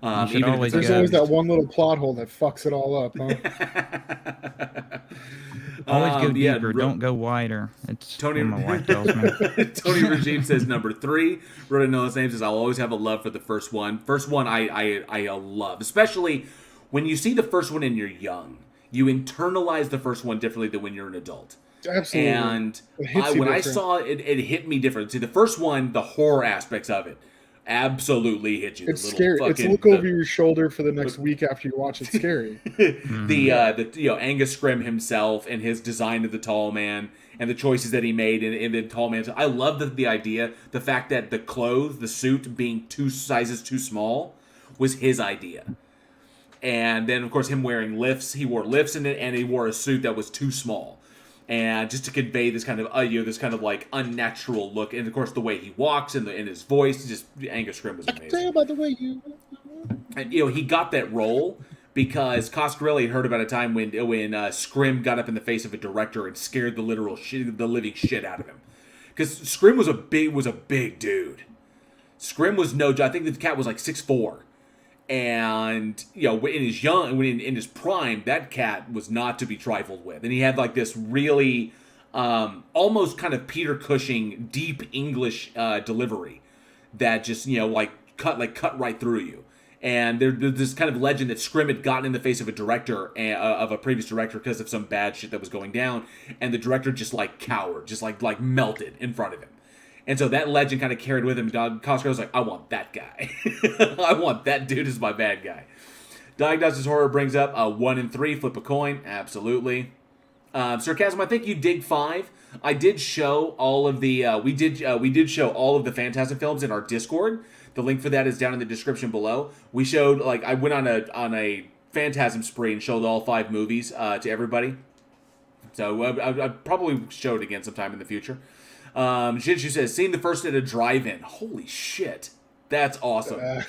There's always that one little plot hole that fucks it all up, huh? Always go deeper, don't go wider. It's Tony, what my wife tells me. Tony Regime says number 3. Wrote another name says I'll always have a love for the first one. First one I love, especially when you see the first one and you're young. You internalize the first one differently than when you're an adult. Absolutely. And when I saw it, it hit me different. See, the first one, the horror aspects of it, absolutely hit you. It's scary. It's look over your shoulder for the next week after you watch it. Scary. The Angus Scrimm himself and his design of the tall man and the choices that he made in the tall man. I love the idea, the fact that the clothes, the suit being 2 sizes too small was his idea. And then, of course, him wearing lifts. He wore lifts in it, and he wore a suit that was too small. And just to convey this kind of, this kind of like unnatural look, and of course the way he walks and his voice, just Angus Scrimm was amazing. I can tell by the way you. And he got that role because Coscarelli had heard about a time when Scrimm got up in the face of a director and scared the living shit out of him. Because Scrimm was a big dude. Scrimm was I think the cat was like 6'4". And, you know, in his prime, that cat was not to be trifled with. And he had like this really almost kind of Peter Cushing deep English delivery that just, you know, like cut right through you. And there's this kind of legend that Scrim had gotten in the face of a director, of a previous director, because of some bad shit that was going down, and the director just like cowered, just like melted in front of him. And so that legend kind of carried with him. Costco was like, I want that guy. I want that dude as my bad guy. Diagnosis Horror brings up 1 and 3, flip a coin. Absolutely. Sarcasm, I think you dig 5. I did show all of the we did show all of the Phantasm films in our Discord. The link for that is down in the description below. We showed, like, I went on a Phantasm spree and showed all 5 movies to everybody. So I'd probably show it again sometime in the future. Jinshu says, seen the first at a drive-in. Holy shit. That's awesome. A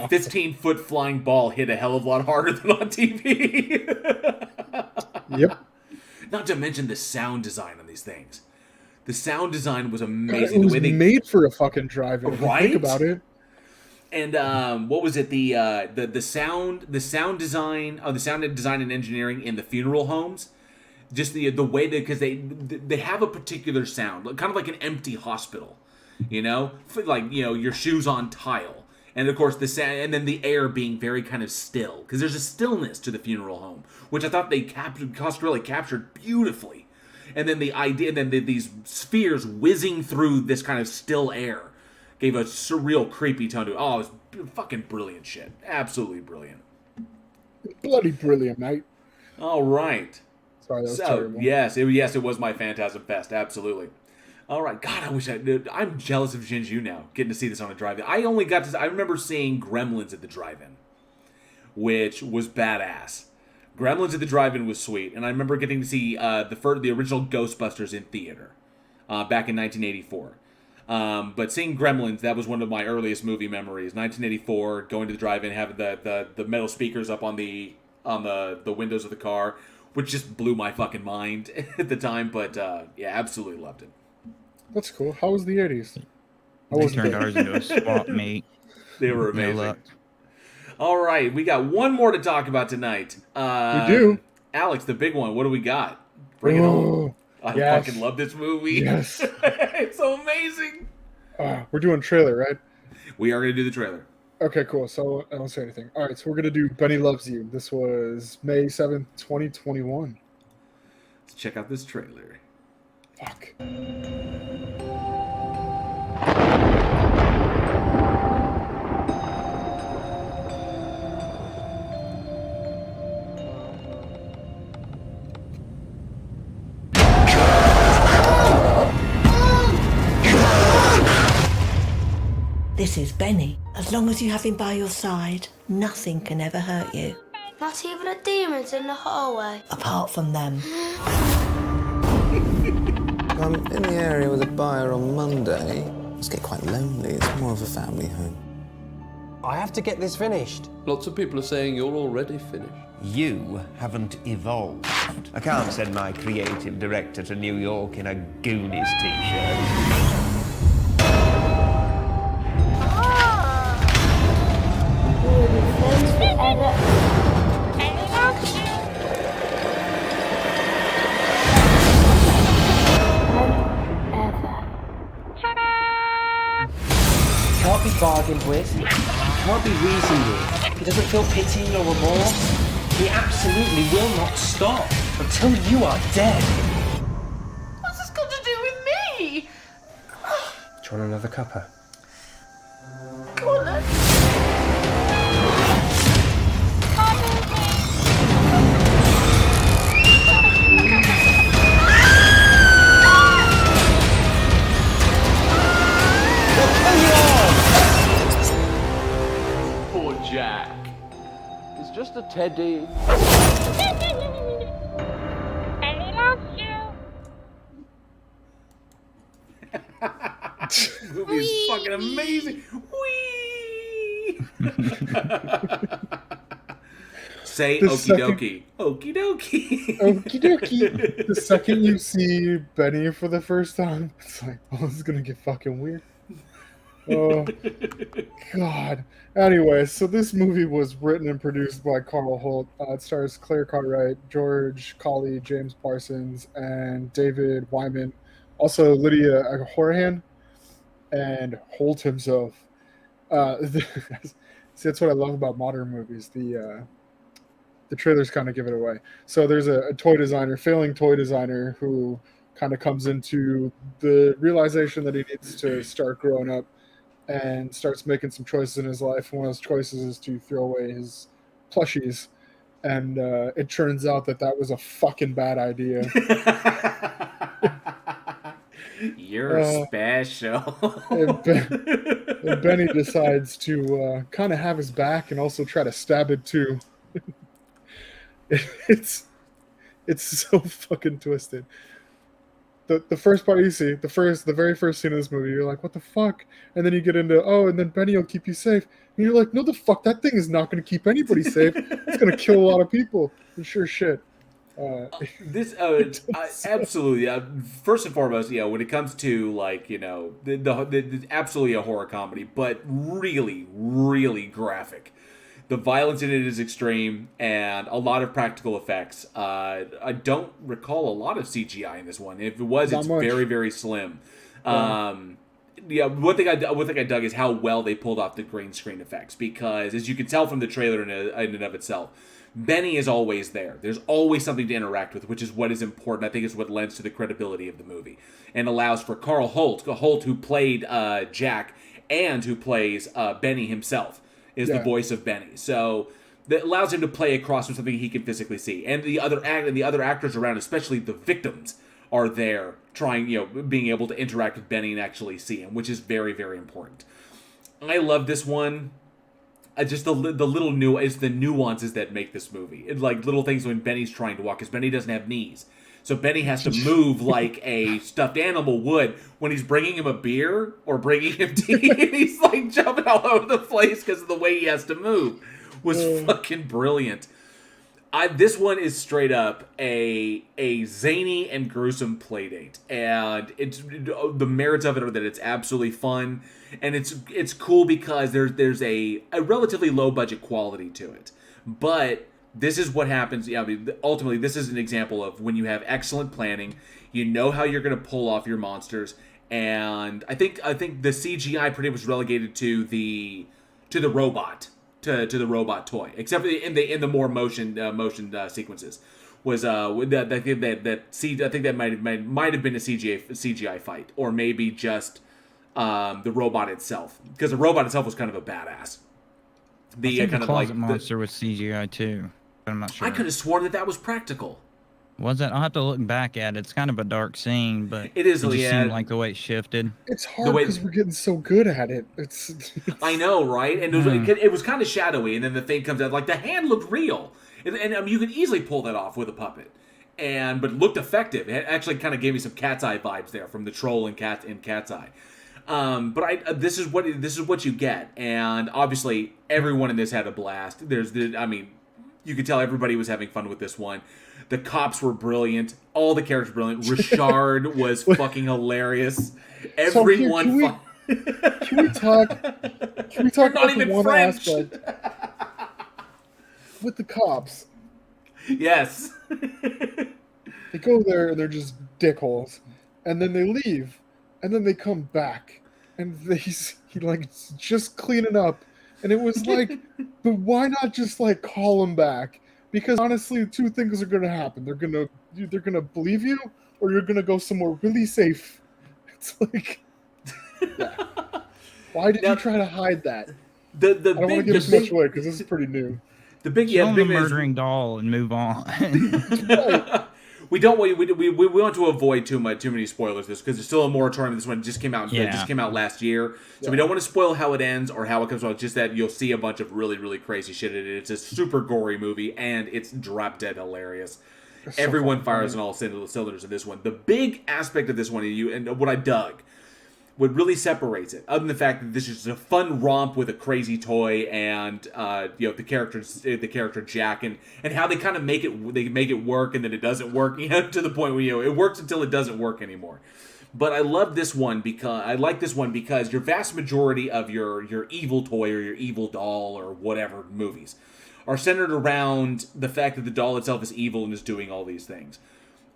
15-foot flying ball hit a hell of a lot harder than on TV. Yep. Not to mention the sound design on these things. The sound design was amazing. It was made for a fucking drive-in. Right? Think about it. And what was it? The sound design, the sound design and engineering in the funeral homes. Just the way that, because they have a particular sound, kind of like an empty hospital, you know, like, you know, your shoes on tile, and of course the sound, and then the air being very kind of still, because there's a stillness to the funeral home, which I thought Coscarelli captured beautifully. And then the idea, and then these spheres whizzing through this kind of still air gave a surreal, creepy tone to it. Oh, it was fucking brilliant shit. Absolutely brilliant. Bloody brilliant, mate. All right. Sorry, that was terrible. Yes, it was my Phantasm Fest. Absolutely. All right. God, I wish I'm jealous of Jinju now, getting to see this on a drive-in. I remember seeing Gremlins at the drive-in, which was badass. Gremlins at the drive-in was sweet, and I remember getting to see the original Ghostbusters in theater back in 1984. But seeing Gremlins, that was one of my earliest movie memories. 1984, going to the drive-in, having the metal speakers up on the windows of the car, which just blew my fucking mind at the time. But yeah, absolutely loved it. That's cool. How was the 80s? They turned ours into a swap meet. They were amazing. All right, we got one more to talk about tonight. We do. Alex, the big one. What do we got? Bring it on. I fucking love this movie. Yes. It's so amazing. We're doing trailer, right? We are going to do the trailer. Okay, cool. So I don't say anything. All right, so we're going to do Benny Loves You. This was May 7th, 2021. Let's check out this trailer. Fuck. This is Benny. As long as you have him by your side, nothing can ever hurt you. Not even the demons in the hallway. Apart from them. I'm in the area with a buyer on Monday. It's getting quite lonely. It's more of a family home. I have to get this finished. Lots of people are saying you're already finished. You haven't evolved. I can't send my creative director to New York in a Goonies t-shirt. Can't be bargained with, can't be reasoned with. He doesn't feel pity or remorse. He absolutely will not stop until you are dead. What's this got to do with me? Do you want another cuppa? Come on, then. Poor Jack. He's just a teddy. This movie is fucking amazing. Whee! Say okie dokie. Okie dokie. Okie dokie. The second you see Benny for the first time, it's like, oh, this is gonna get fucking weird. Oh, God. Anyway, so this movie was written and produced by Carl Holt. It stars Claire Cartwright, George Colley, James Parsons, and David Wyman. Also, Lydia Horahan and Holt himself. See, that's what I love about modern movies. The trailers kind of give it away. So there's a failing toy designer who kind of comes into the realization that he needs to start growing up and starts making some choices in his life. One of those choices is to throw away his plushies. And it turns out that was a fucking bad idea. You're special. and Benny decides to kind of have his back and also try to stab it too. It's so fucking twisted. The first part you see, the very first scene of this movie, you're like, what the fuck? And then you get into, and then Benny will keep you safe. And you're like, no, the fuck, that thing is not going to keep anybody safe. It's going to kill a lot of people. Sure shit. Absolutely. First and foremost, when it comes to the absolutely a horror comedy, but really, really graphic. The violence in it is extreme, and a lot of practical effects. I don't recall a lot of CGI in this one. If it was, it's very, very slim. One thing I dug is how well they pulled off the green screen effects, because as you can tell from the trailer in and of itself, Benny is always there. There's always something to interact with, which is what is important. I think is what lends to the credibility of the movie and allows for Carl Holt who played Jack and who plays Benny himself, is the voice of Benny. So that allows him to play across with something he can physically see. And the other actors around, especially the victims, are there trying, being able to interact with Benny and actually see him, which is very, very important. I love this one. Just the little it's the nuances that make this movie. It's like little things when Benny's trying to walk, because Benny doesn't have knees. So Benny has to move like a stuffed animal would when he's bringing him a beer or bringing him tea. And he's like jumping all over the place because of the way he has to move. Was fucking brilliant. This one is straight up a zany and gruesome playdate, and the merits of it are that it's absolutely fun, and it's cool because there's a relatively low budget quality to it, but this is what happens. Ultimately, this is an example of when you have excellent planning, you know how you're going to pull off your monsters, and I think the CGI pretty much relegated to the robot. To the robot toy, except for in the more motion sequences, was I think that might have been a CGI fight, or maybe just the robot itself, because the robot itself was kind of a badass. The closet monster was CGI too, but I'm not sure. I could have sworn that was practical. Was it? I'll have to look back at it. It's kind of a dark scene, but it is. It just seemed like the way it shifted. It's hard because we're getting so good at it. I know, right? And it was kind of shadowy, and then the thing comes out. Like, the hand looked real, and you could easily pull that off with a puppet, but it looked effective. It actually kind of gave me some Cat's Eye vibes there from the troll in Cat's Eye. But this is what you get, and obviously everyone in this had a blast. You could tell everybody was having fun with this one. The cops were brilliant. All the characters were brilliant. Richard was fucking hilarious. Everyone. Can we talk about the one French. aspect with the cops? Yes. They go there and they're just dickholes, and then they leave, and then they come back, and he's just cleaning up, and it was like, but why not just call him back? Because honestly, two things are going to happen. They're gonna believe you, or you're gonna go somewhere really safe. It's like, yeah. Why did you try to hide that? I don't want to give as much away because this is pretty new. Show the murdering doll and move on. We want to avoid too many spoilers this, because there's still a moratorium. This one just came out. Yeah. Just came out last year, so we don't want to spoil how it ends or how it comes out. Just that you'll see a bunch of really, really crazy shit in it. It's a super gory movie, and it's drop dead hilarious. Everyone fires on all cylinders in this one. The big aspect of this one, and what I dug, what really separates it, other than the fact that this is a fun romp with a crazy toy and the character Jack, and how they kind of make it work, and then it doesn't work, to the point where it works until it doesn't work anymore. But I love this one because your vast majority of your evil toy or your evil doll or whatever movies are centered around the fact that the doll itself is evil and is doing all these things.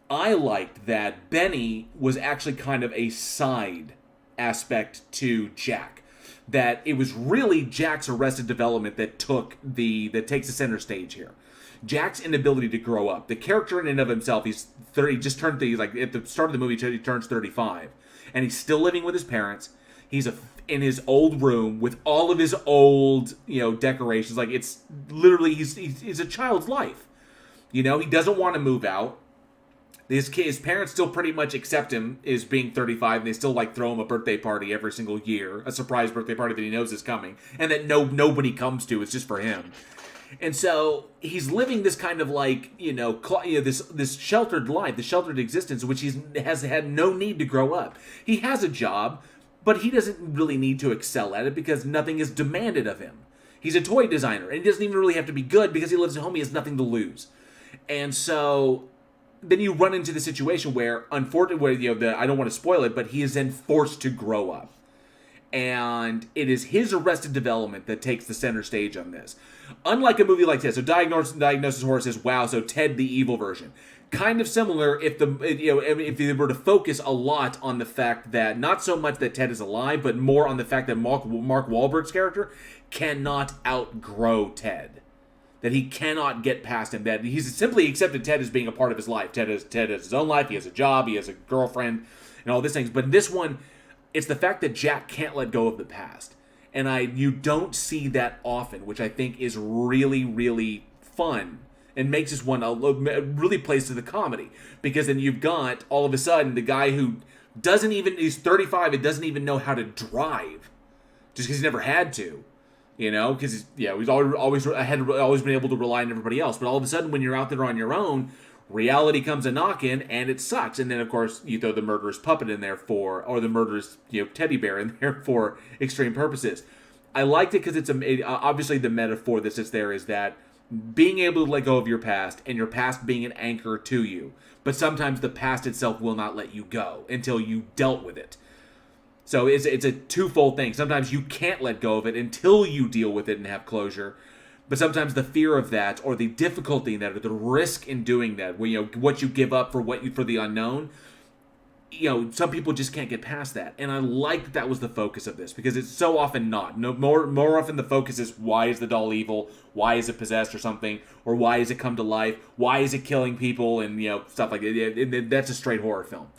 I liked that Benny was actually kind of a side aspect to Jack. That it was really Jack's Arrested Development that takes the center stage here. Jack's inability to grow up. The character in and of himself, he's 30, just turned, like at the start of the movie, he turns 35. And he's still living with his parents. He's in his old room with all of his old, decorations. Like, it's literally, he's a child's life. He doesn't want to move out. His parents still pretty much accept him as being 35, and they still throw him a birthday party every single year, a surprise birthday party that he knows is coming, and that nobody comes to. It's just for him. And so he's living this kind of this sheltered life, this sheltered existence, which he has had no need to grow up. He has a job, but he doesn't really need to excel at it because nothing is demanded of him. He's a toy designer, and he doesn't even really have to be good because he lives at home. He has nothing to lose, and so then you run into the situation where, unfortunately, I don't want to spoil it, but he is then forced to grow up. And it is his Arrested Development that takes the center stage on this. Unlike a movie like this, so Diagnosis Horror says, wow, so Ted the evil version. Kind of similar if they were to focus a lot on the fact that, not so much that Ted is alive, but more on the fact that Mark Wahlberg's character cannot outgrow Ted. That he cannot get past him. That he's simply accepted Ted as being a part of his life. Ted has his own life. He has a job. He has a girlfriend, and all these things. But in this one, it's the fact that Jack can't let go of the past, and you don't see that often, which I think is really, really fun and makes this one really plays to the comedy, because then you've got all of a sudden the guy who he's 35 and doesn't even know how to drive, just because he's never had to. Because he's always been able to rely on everybody else. But all of a sudden, when you're out there on your own, reality comes a knocking, and it sucks. And then, of course, you throw the murderous puppet in there or the murderous teddy bear in there for extreme purposes. I liked it because it's obviously the metaphor that sits there is that being able to let go of your past, and your past being an anchor to you. But sometimes the past itself will not let you go until you dealt with it. So it's a twofold thing. Sometimes you can't let go of it until you deal with it and have closure. But sometimes the fear of that, or the difficulty in that, or the risk in doing that, what you give up for the unknown, some people just can't get past that. And I like that was the focus of this, because it's so often not. No, more often the focus is, why is the doll evil? Why is it possessed or something? Or why is it come to life? Why is it killing people? And stuff like that. That's a straight horror film.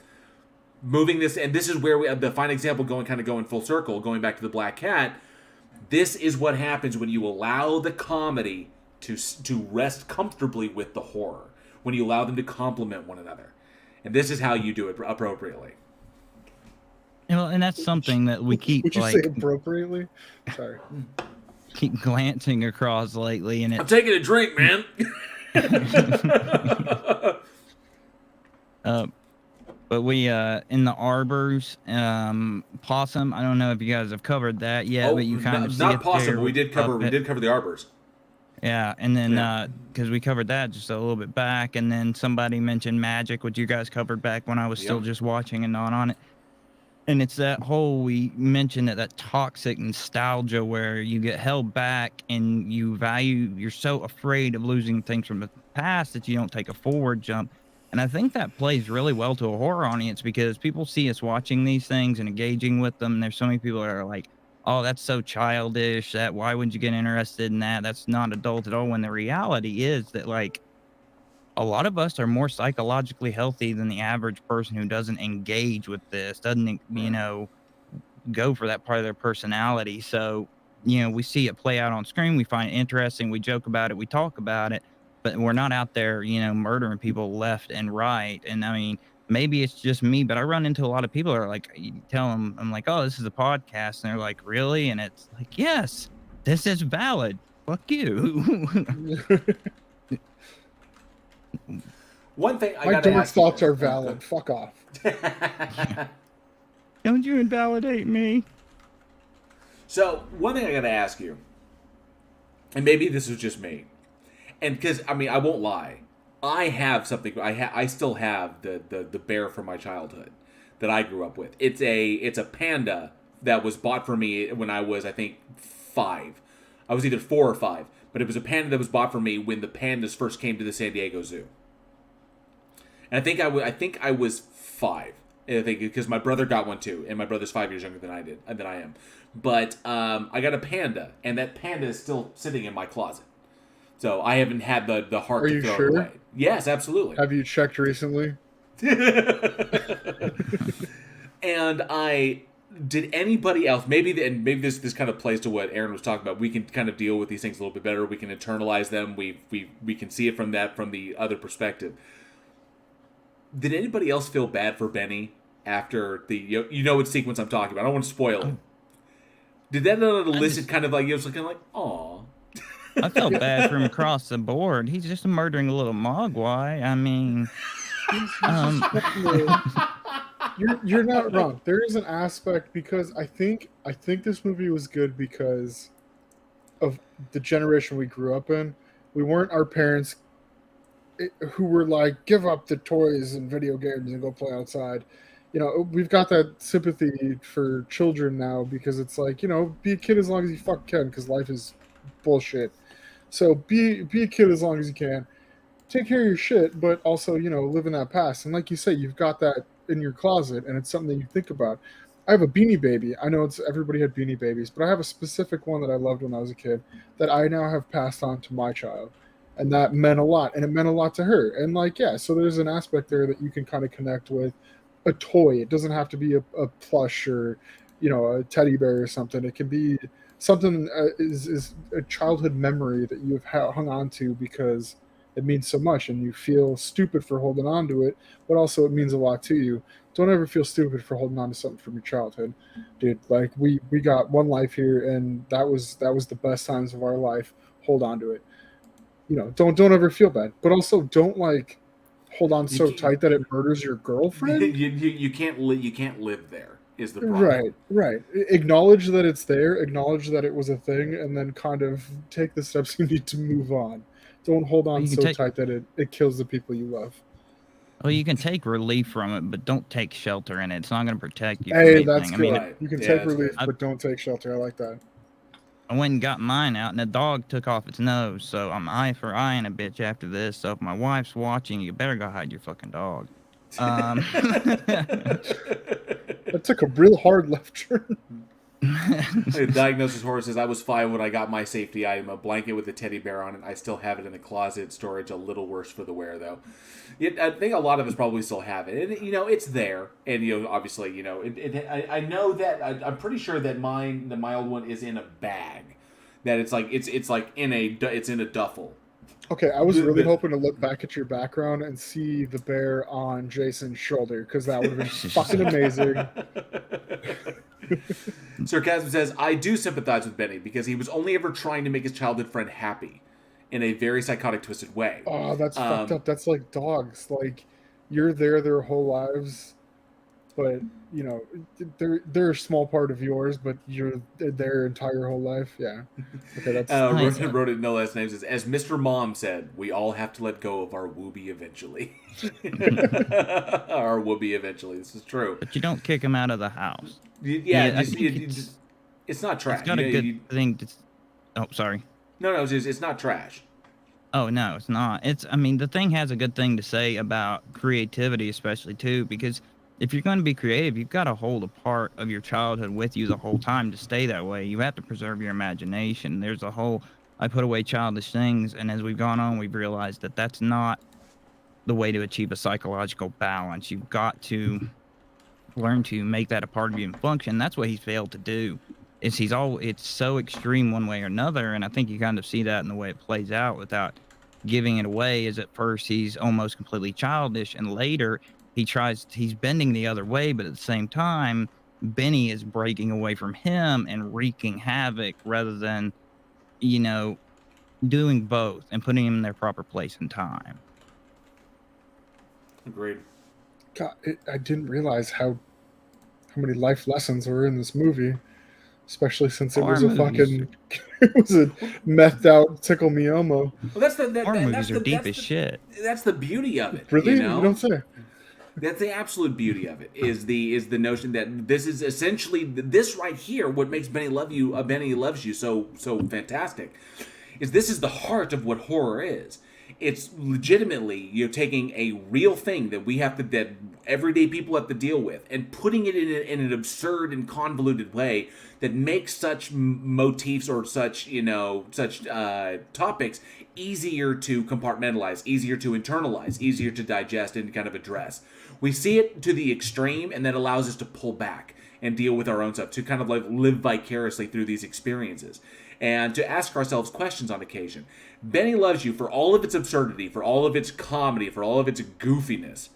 Moving this, and this is where we have the fine example going full circle, going back to the Black Cat. This is what happens when you allow the comedy to rest comfortably with the horror, when you allow them to complement one another. And this is how you do it appropriately. And that's something that we keep Would you say appropriately? Sorry. Keep glancing across lately, and I'm taking a drink, man. But we, in the arbors, possum, I don't know if you guys have covered that yet, but you kind of see not possum, but we did cover the arbors. Yeah, and then, because we covered that just a little bit back, and then somebody mentioned magic, which you guys covered back when I was still just watching and not on it. And it's that whole, we mentioned that toxic nostalgia where you get held back and you're so afraid of losing things from the past that you don't take a forward jump. And I think that plays really well to a horror audience, because people see us watching these things and engaging with them. And there's so many people that are like, oh, that's so childish. Why wouldn't you get interested in that? That's not adult at all. When the reality is that, a lot of us are more psychologically healthy than the average person who doesn't engage with this, doesn't, go for that part of their personality. So, we see it play out on screen. We find it interesting. We joke about it. We talk about it. But we're not out there, murdering people left and right. And I mean, maybe it's just me, but I run into a lot of people that are like, you tell them, I'm like, oh, this is a podcast. And they're like, really? And it's like, yes, this is valid. Fuck you. One thing I my gotta dark ask you, thoughts are valid. Fuck off. Don't you invalidate me. So, one thing I gotta ask you, and maybe this is just me, and because, I won't lie, I have something, I still have the bear from my childhood. that I grew up with. It's a panda that was bought for me when I was, I think, 5. I was either 4 or 5, but it was a panda that was bought for me when the pandas first came to the San Diego Zoo. And I think I was 5. I think because my brother got one too, and my brother's 5 years younger than I am. But I got a panda, and that panda is still sitting in my closet. So I haven't had the heart to throw it away. Yes, absolutely. Have you checked recently? And did anybody else, maybe this kind of plays to what Aaron was talking about. We can kind of deal with these things a little bit better. We can internalize them. We can see it from the other perspective. Did anybody else feel bad for Benny after the what sequence I'm talking about? I don't want to spoil it. Did that not elicit kind of like you was looking like, aw? I felt bad for him across the board. He's just murdering a little mogwai. I mean, you're not wrong. There is an aspect because I think this movie was good because of the generation we grew up in. We weren't our parents who were like, give up the toys and video games and go play outside. We've got that sympathy for children now because it's like, be a kid as long as you fucking can because life is bullshit. So be a kid as long as you can. Take care of your shit, but also, live in that past. And like you say, you've got that in your closet and it's something that you think about. I have a Beanie Baby. I know everybody had Beanie Babies, but I have a specific one that I loved when I was a kid that I now have passed on to my child. And that meant a lot. And it meant a lot to her. And so there's an aspect there that you can kind of connect with a toy. It doesn't have to be a plush or, a teddy bear or something. It can be something is a childhood memory that you have hung on to because it means so much and you feel stupid for holding on to it, but also it means a lot to you. Don't ever feel stupid for holding on to something from your childhood, dude. Like we got one life here and that was the best times of our life. Hold on to it. Don't ever feel bad, but also don't hold on so tight that it murders your girlfriend. You can't live there is the problem. Right. Acknowledge that it's there. Acknowledge that it was a thing, and then kind of take the steps you need to move on. Don't hold on so tight that it kills the people you love. Well, you can take relief from it, but don't take shelter in it. It's not going to protect you. Hey, that's good. You can take relief, but don't take shelter. I like that. I went and got mine out, and the dog took off its nose, so I'm eye for eye and a bitch after this. So if my wife's watching, you better go hide your fucking dog. That took a real hard left turn. Diagnosis Horror says, I was 5 when I got my safety item, a blanket with a teddy bear on it. I still have it in the closet storage, a little worse for the wear, though. I think a lot of us probably still have it. And, it's there. And, obviously, I know that, I'm pretty sure that my old one is in a bag. That it's in a duffel. Okay, I was really hoping to look back at your background and see the bear on Jason's shoulder, because that would have been fucking amazing. Sarcasm says, I do sympathize with Benny because he was only ever trying to make his childhood friend happy in a very psychotic, twisted way. Oh, that's fucked up. That's like dogs. Like, you're there their whole lives, but, they're a small part of yours, but you're their entire whole life. Yeah. Okay, that's wrote it no last names. As Mr. Mom said, we all have to let go of our woobie eventually. Our woobie eventually. This is true. But you don't kick him out of the house. It's not trash. It's got a good thing to... Oh, sorry. No, it's not trash. Oh, no, it's not. The thing has a good thing to say about creativity, especially, too, because if you're going to be creative, you've got to hold a part of your childhood with you the whole time to stay that way. You have to preserve your imagination. There's a whole, I put away childish things, and as we've gone on, we've realized that that's not the way to achieve a psychological balance. You've got to learn to make that a part of you and function. That's what he's failed to do. It's so extreme one way or another, and I think you kind of see that in the way it plays out without giving it away. Is at first he's almost completely childish, and later he's bending the other way, but at the same time, Benny is breaking away from him and wreaking havoc rather than, doing both and putting him in their proper place and time. Agreed. God, I didn't realize how many life lessons were in this movie, especially since it was a methed out Tickle Me Elmo. Well, Horror movies are deep as shit. That's the beauty of it. Really? You don't say. That's the absolute beauty of it. Is the notion that this is essentially this right here. What makes Benny Loves You so fantastic is this is the heart of what horror is. It's legitimately taking a real thing that everyday people have to deal with and putting it in an absurd and convoluted way that makes such motifs or such topics easier to compartmentalize, easier to internalize, easier to digest and kind of address. We see it to the extreme, and that allows us to pull back and deal with our own stuff, to kind of like live vicariously through these experiences and to ask ourselves questions on occasion. Benny Loves You, for all of its absurdity, for all of its comedy, for all of its goofiness,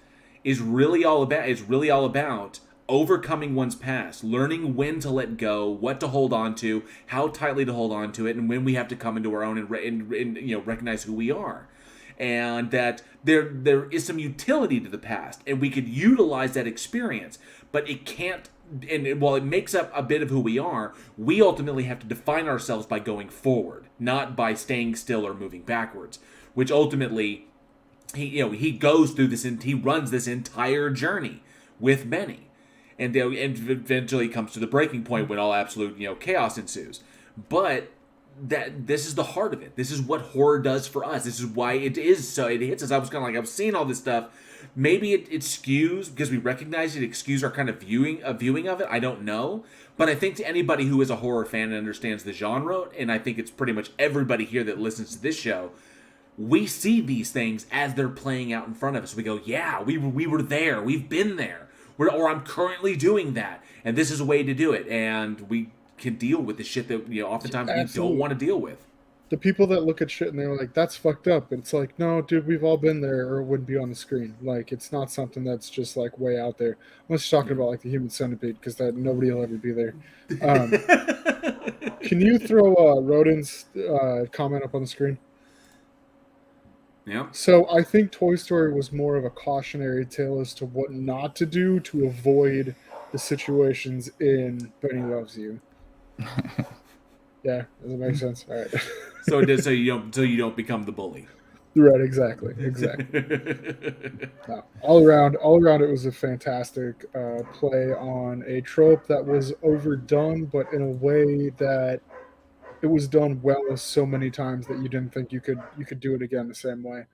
is really all about overcoming one's past, learning when to let go, what to hold on to, how tightly to hold on to it, and when we have to come into our own and recognize who we are. And that there is some utility to the past, and we could utilize that experience, but it can't. And while it makes up a bit of who we are, we ultimately have to define ourselves by going forward, not by staying still or moving backwards. Which ultimately, he goes through this and he runs this entire journey with Benny, and eventually comes to the breaking point when all absolute chaos ensues. But this is the heart of it. This is what horror does for us. This is why it hits us. I was seeing all this stuff. Maybe it skews because we recognize it skews our kind of viewing of it. I don't know. But I think to anybody who is a horror fan and understands the genre, and I think it's pretty much everybody here that listens to this show, we see these things as they're playing out in front of us. We go, yeah, we were there. We've been there. Or I'm currently doing that. And this is a way to do it. And we can deal with the shit that oftentimes we don't want to deal with. The people that look at shit and they're like, that's fucked up. And it's like, no, dude, we've all been there, or it wouldn't be on the screen. Like, it's not something that's just like way out there. Unless you're talking about like the Human Centipede, because that nobody will ever be there. Can you throw Rodin's comment up on the screen? Yeah. So I think Toy Story was more of a cautionary tale as to what not to do to avoid the situations in Benny Loves You. Yeah, does it make sense? All right. So it does. So you don't become the bully. Right. Exactly. No, all around, it was a fantastic play on a trope that was overdone, but in a way that it was done well so many times that you didn't think you could do it again the same way.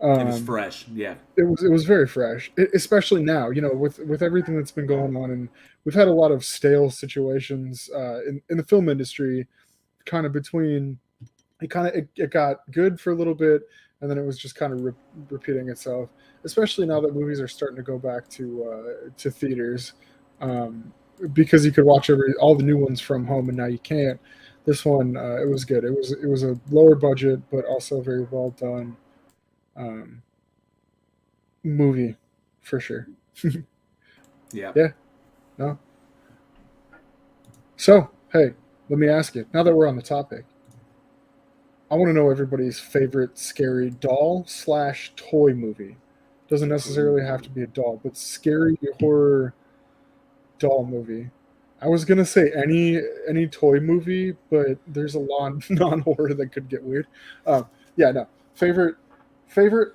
It was fresh. Yeah. It was very fresh, especially now. With everything that's been going on, and we've had a lot of stale situations in the film industry. Kind of between, it got good for a little bit, and then it was just kind of repeating itself. Especially now that movies are starting to go back to theaters, because you could watch all the new ones from home, and now you can't. This one, it was good. It was a lower budget, but also very well done movie, for sure. Yeah. Yeah. No. So, hey, let me ask you, now that we're on the topic, I want to know everybody's favorite scary doll/toy movie. Doesn't necessarily have to be a doll, but scary horror doll movie. I was going to say any toy movie, but there's a lot non-horror that could get weird. Yeah, no. Favorite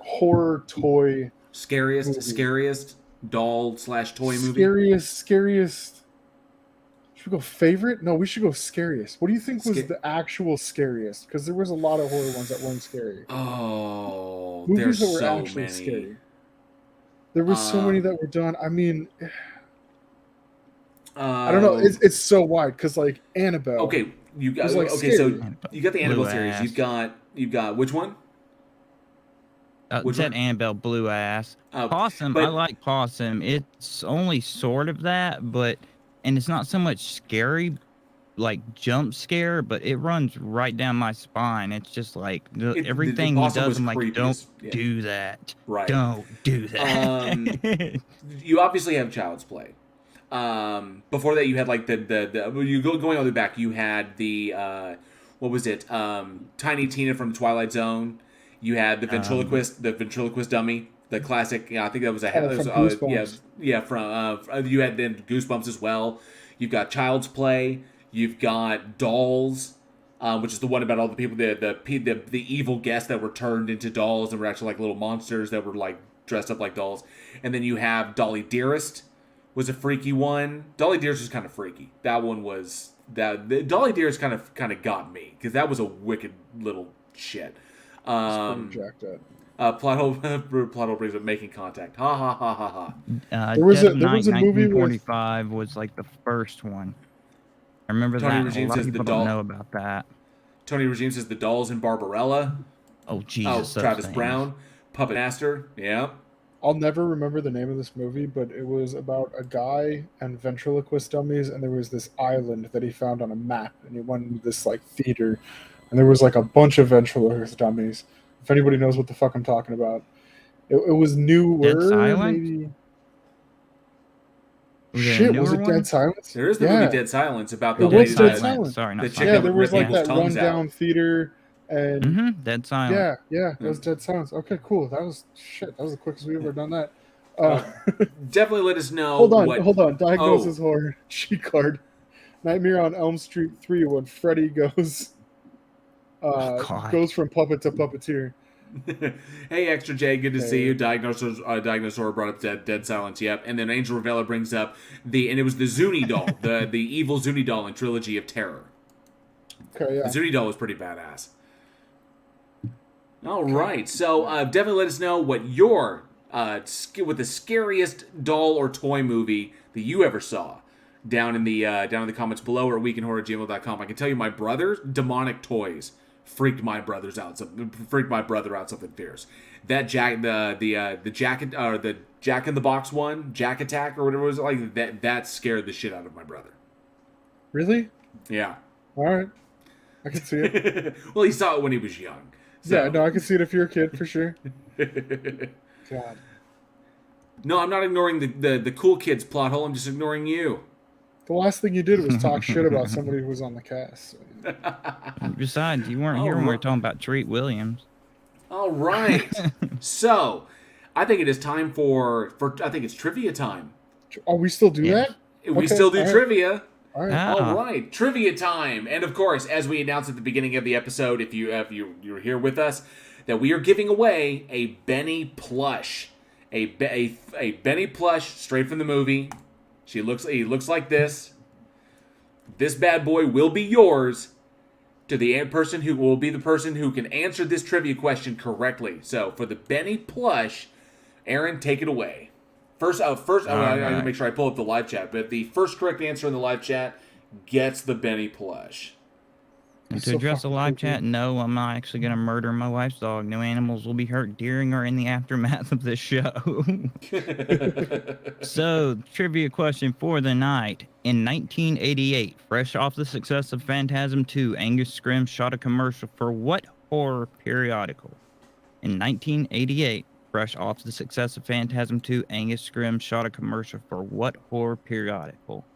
horror toy scariest doll/toy movie. Scariest. Should we go favorite? No, we should go scariest. What do you think was the actual scariest? Because there was a lot of horror ones that weren't scary. Oh, movies there's that were so actually many. Scary. There was so many that were done. I mean, I don't know. It's so wide because like Annabelle. Okay, you got like okay. So scary. you got the Annabelle Blue series. ass. You've got which one? Which Said one? Annabelle blue ass. Possum, but- I like Possum. It's only sort of that, and it's not so much scary, like jump scare, but it runs right down my spine. It's just like everything he Possum does, was I'm like, creepy don't yeah. do that. Right. Don't do that. You obviously have Child's Play. Before that, you had like going all the way back. You had the what was it? Tiny Tina from Twilight Zone. You had the ventriloquist dummy, the classic. I think that was from you had then Goosebumps as well. You've got Child's Play. You've got Dolls, which is the one about all the people, the evil guests that were turned into dolls and were actually like little monsters that were like dressed up like dolls. And then you have Dolly Dearest was a freaky one. Dolly Dearest was kind of freaky. That one was Dolly Dearest kind of got me because that was a wicked little shit. It's pretty jacked up. Plot hole brings up Making Contact. Ha ha ha ha ha. There was a movie 1945 was like the first one. I remember Tony that. Regime A lot of says people don't know about that. Tony Regime says the dolls in Barbarella. Oh Jesus! Travis Brown, Puppet Master. Yeah. I'll never remember the name of this movie, but it was about a guy and ventriloquist dummies, and there was this island that he found on a map, and he went into this like theater, and there was like a bunch of ventriloquist dummies. If anybody knows what the fuck I'm talking about, it was newer. Dead Silence? Maybe. Shit, was it Dead Silence? There is the movie Dead Silence about the It was Dead Silence. Sorry, not Yeah, there was like that rundown theater. And Dead Silence. Yeah, that was Dead Silence. Okay, cool. That was the quickest we've ever done that. Definitely let us know. Hold on. Diagnosis horror cheat card. Nightmare on Elm Street 3 when Freddy goes from puppet to puppeteer. Hey, Extra J, good to see you. Diagnosis horror brought up Dead Silence. Yep, and then Angel Revella brings up it was the Zuni doll, the evil Zuni doll in Trilogy of Terror. Okay, yeah. The Zuni doll was pretty badass. All right, so definitely let us know what your what the scariest doll or toy movie that you ever saw down in the comments below or at weekinhorror@gmail.com. I can tell you, my brother's demonic toys freaked my brother out something fierce. That the jacket or the Jack in the Box one, Jack Attack or whatever it was like that scared the shit out of my brother. Really? Yeah. All right, I can see it. Well, he saw it when he was young. So. Yeah, no, I can see it if you're a kid for sure. God. No, I'm not ignoring the cool kids plot hole. I'm just ignoring you. The last thing you did was talk shit about somebody who was on the cast. So. Besides, you weren't here when we were talking about Treat Williams. All right. So, I think it is time for I think it's trivia time. Oh, we still do that? We still do trivia. All right. All right, trivia time. And of course, as we announced at the beginning of the episode, if you're here with us, that we are giving away a Benny plush. A Benny plush straight from the movie. He looks like this. This bad boy will be yours to the person who will be the person who can answer this trivia question correctly. So for the Benny plush, Aaron, take it away. First, I gotta make sure I pull up the live chat. But the first correct answer in the live chat gets the Benny plush. And to address the live chat, no, I'm not actually going to murder my wife's dog. No animals will be hurt during or in the aftermath of this show. So, trivia question for the night. In 1988, fresh off the success of Phantasm II, Angus Scrimm shot a commercial for what horror periodical? In 1988, fresh off the success of Phantasm II, Angus Scrimm shot a commercial for what horror periodical?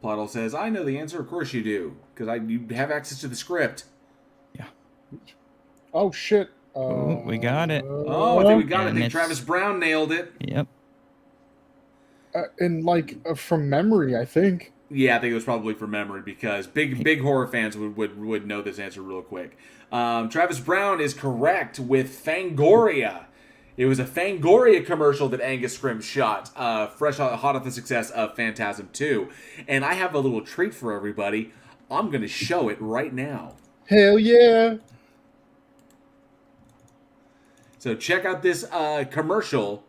Ploddle says, I know the answer. Of course you do. Because you have access to the script. Yeah. Oh, shit. We got it. Oh, I think we got it. I think Travis Brown nailed it. Yep. From memory, I think. Yeah, I think it was probably from memory because big horror fans would know this answer real quick. Travis Brown is correct with Fangoria. It was a Fangoria commercial that Angus Scrimm shot, hot off the success of Phantasm 2. And I have a little treat for everybody. I'm going to show it right now. Hell yeah! So check out this commercial.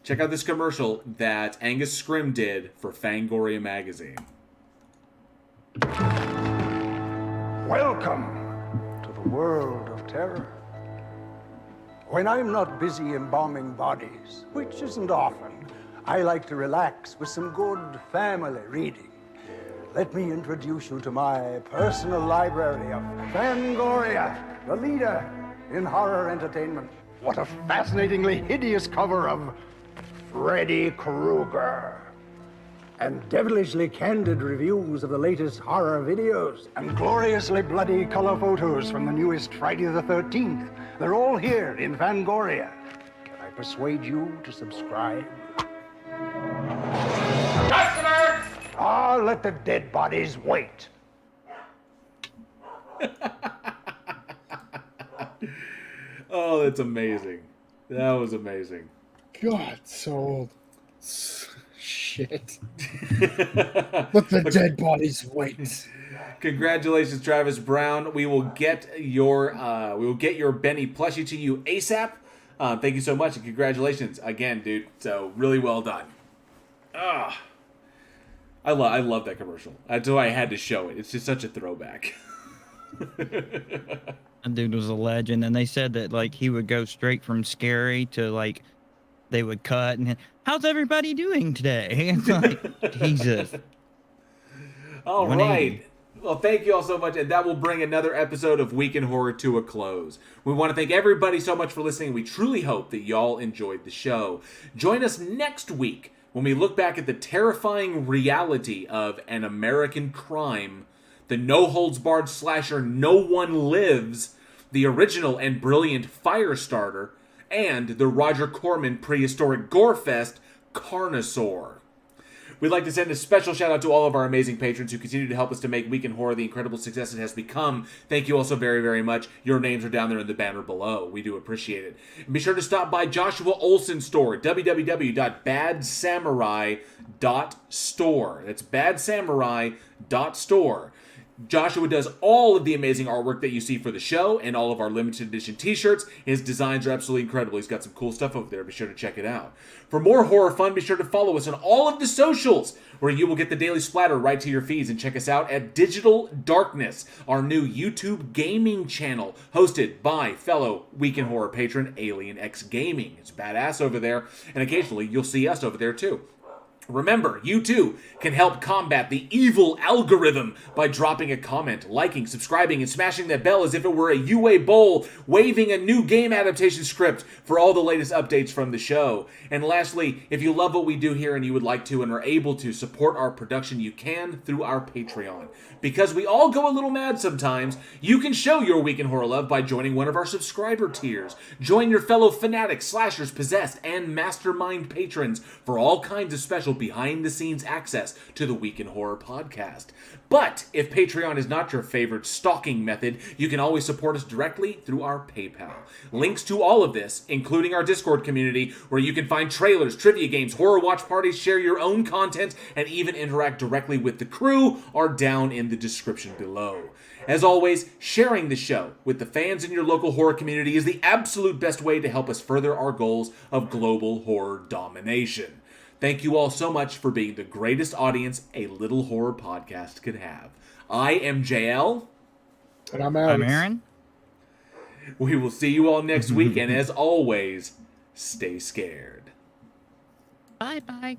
Check out this commercial that Angus Scrimm did for Fangoria magazine. Welcome to the world of terror. When I'm not busy embalming bodies, which isn't often, I like to relax with some good family reading. Let me introduce you to my personal library of Fangoria, the leader in horror entertainment. What a fascinatingly hideous cover of Freddy Krueger. And devilishly candid reviews of the latest horror videos. And gloriously bloody color photos from the newest Friday the 13th. They're all here in Fangoria. Can I persuade you to subscribe? Customers! Let the dead bodies wait. Oh, that's amazing. That was amazing. God, so old. Shit. Let the dead bodies wait. Congratulations, Travis Brown. We will get your Benny plushie to you ASAP. Thank you so much, and congratulations again, dude. So really well done. I love that commercial. That's why I had to show it. It's just such a throwback. That dude was a legend, and they said that like he would go straight from scary to like they would cut and how's everybody doing today? It's like Jesus. All 180. right. Well, thank you all so much, and that will bring another episode of Week in Horror to a close. We want to thank everybody so much for listening. We truly hope that y'all enjoyed the show. Join us next week when we look back at the terrifying reality of an American crime, the no-holds-barred slasher No One Lives, the original and brilliant Firestarter, and the Roger Corman prehistoric gore fest, Carnosaur. We'd like to send a special shout out to all of our amazing patrons who continue to help us to make Week in Horror the incredible success it has become. Thank you all so very, very much. Your names are down there in the banner below. We do appreciate it. And be sure to stop by Joshua Olsen's store, www.badsamurai.store. That's badsamurai.store. Joshua does all of the amazing artwork that you see for the show and all of our limited edition t-shirts. His designs are absolutely incredible. He's got some cool stuff over there. Be sure to check it out. For more horror fun, be sure to follow us on all of the socials, where you will get the daily splatter right to your feeds, and check us out at Digital Darkness, our new YouTube gaming channel, hosted by fellow Week in Horror patron Alien X Gaming. It's badass over there, and occasionally you'll see us over there too. Remember, you too can help combat the evil algorithm by dropping a comment, liking, subscribing, and smashing that bell as if it were a UA Bowl, waving a new game adaptation script for all the latest updates from the show. And lastly, if you love what we do here and you would like to and are able to support our production, you can through our Patreon. Because we all go a little mad sometimes, you can show your Week in Horror love by joining one of our subscriber tiers. Join your fellow fanatics, slashers, possessed, and mastermind patrons for all kinds of special behind-the-scenes access to the Week in Horror podcast. But if Patreon is not your favorite stalking method, you can always support us directly through our PayPal. Links to all of this, including our Discord community, where you can find trailers, trivia games, horror watch parties, share your own content, and even interact directly with the crew, are down in the description below. As always, sharing the show with the fans in your local horror community is the absolute best way to help us further our goals of global horror domination. Thank you all so much for being the greatest audience a little horror podcast could have. I am JL. And I'm Alex. I'm Aaron. We will see you all next week, and as always, stay scared. Bye-bye.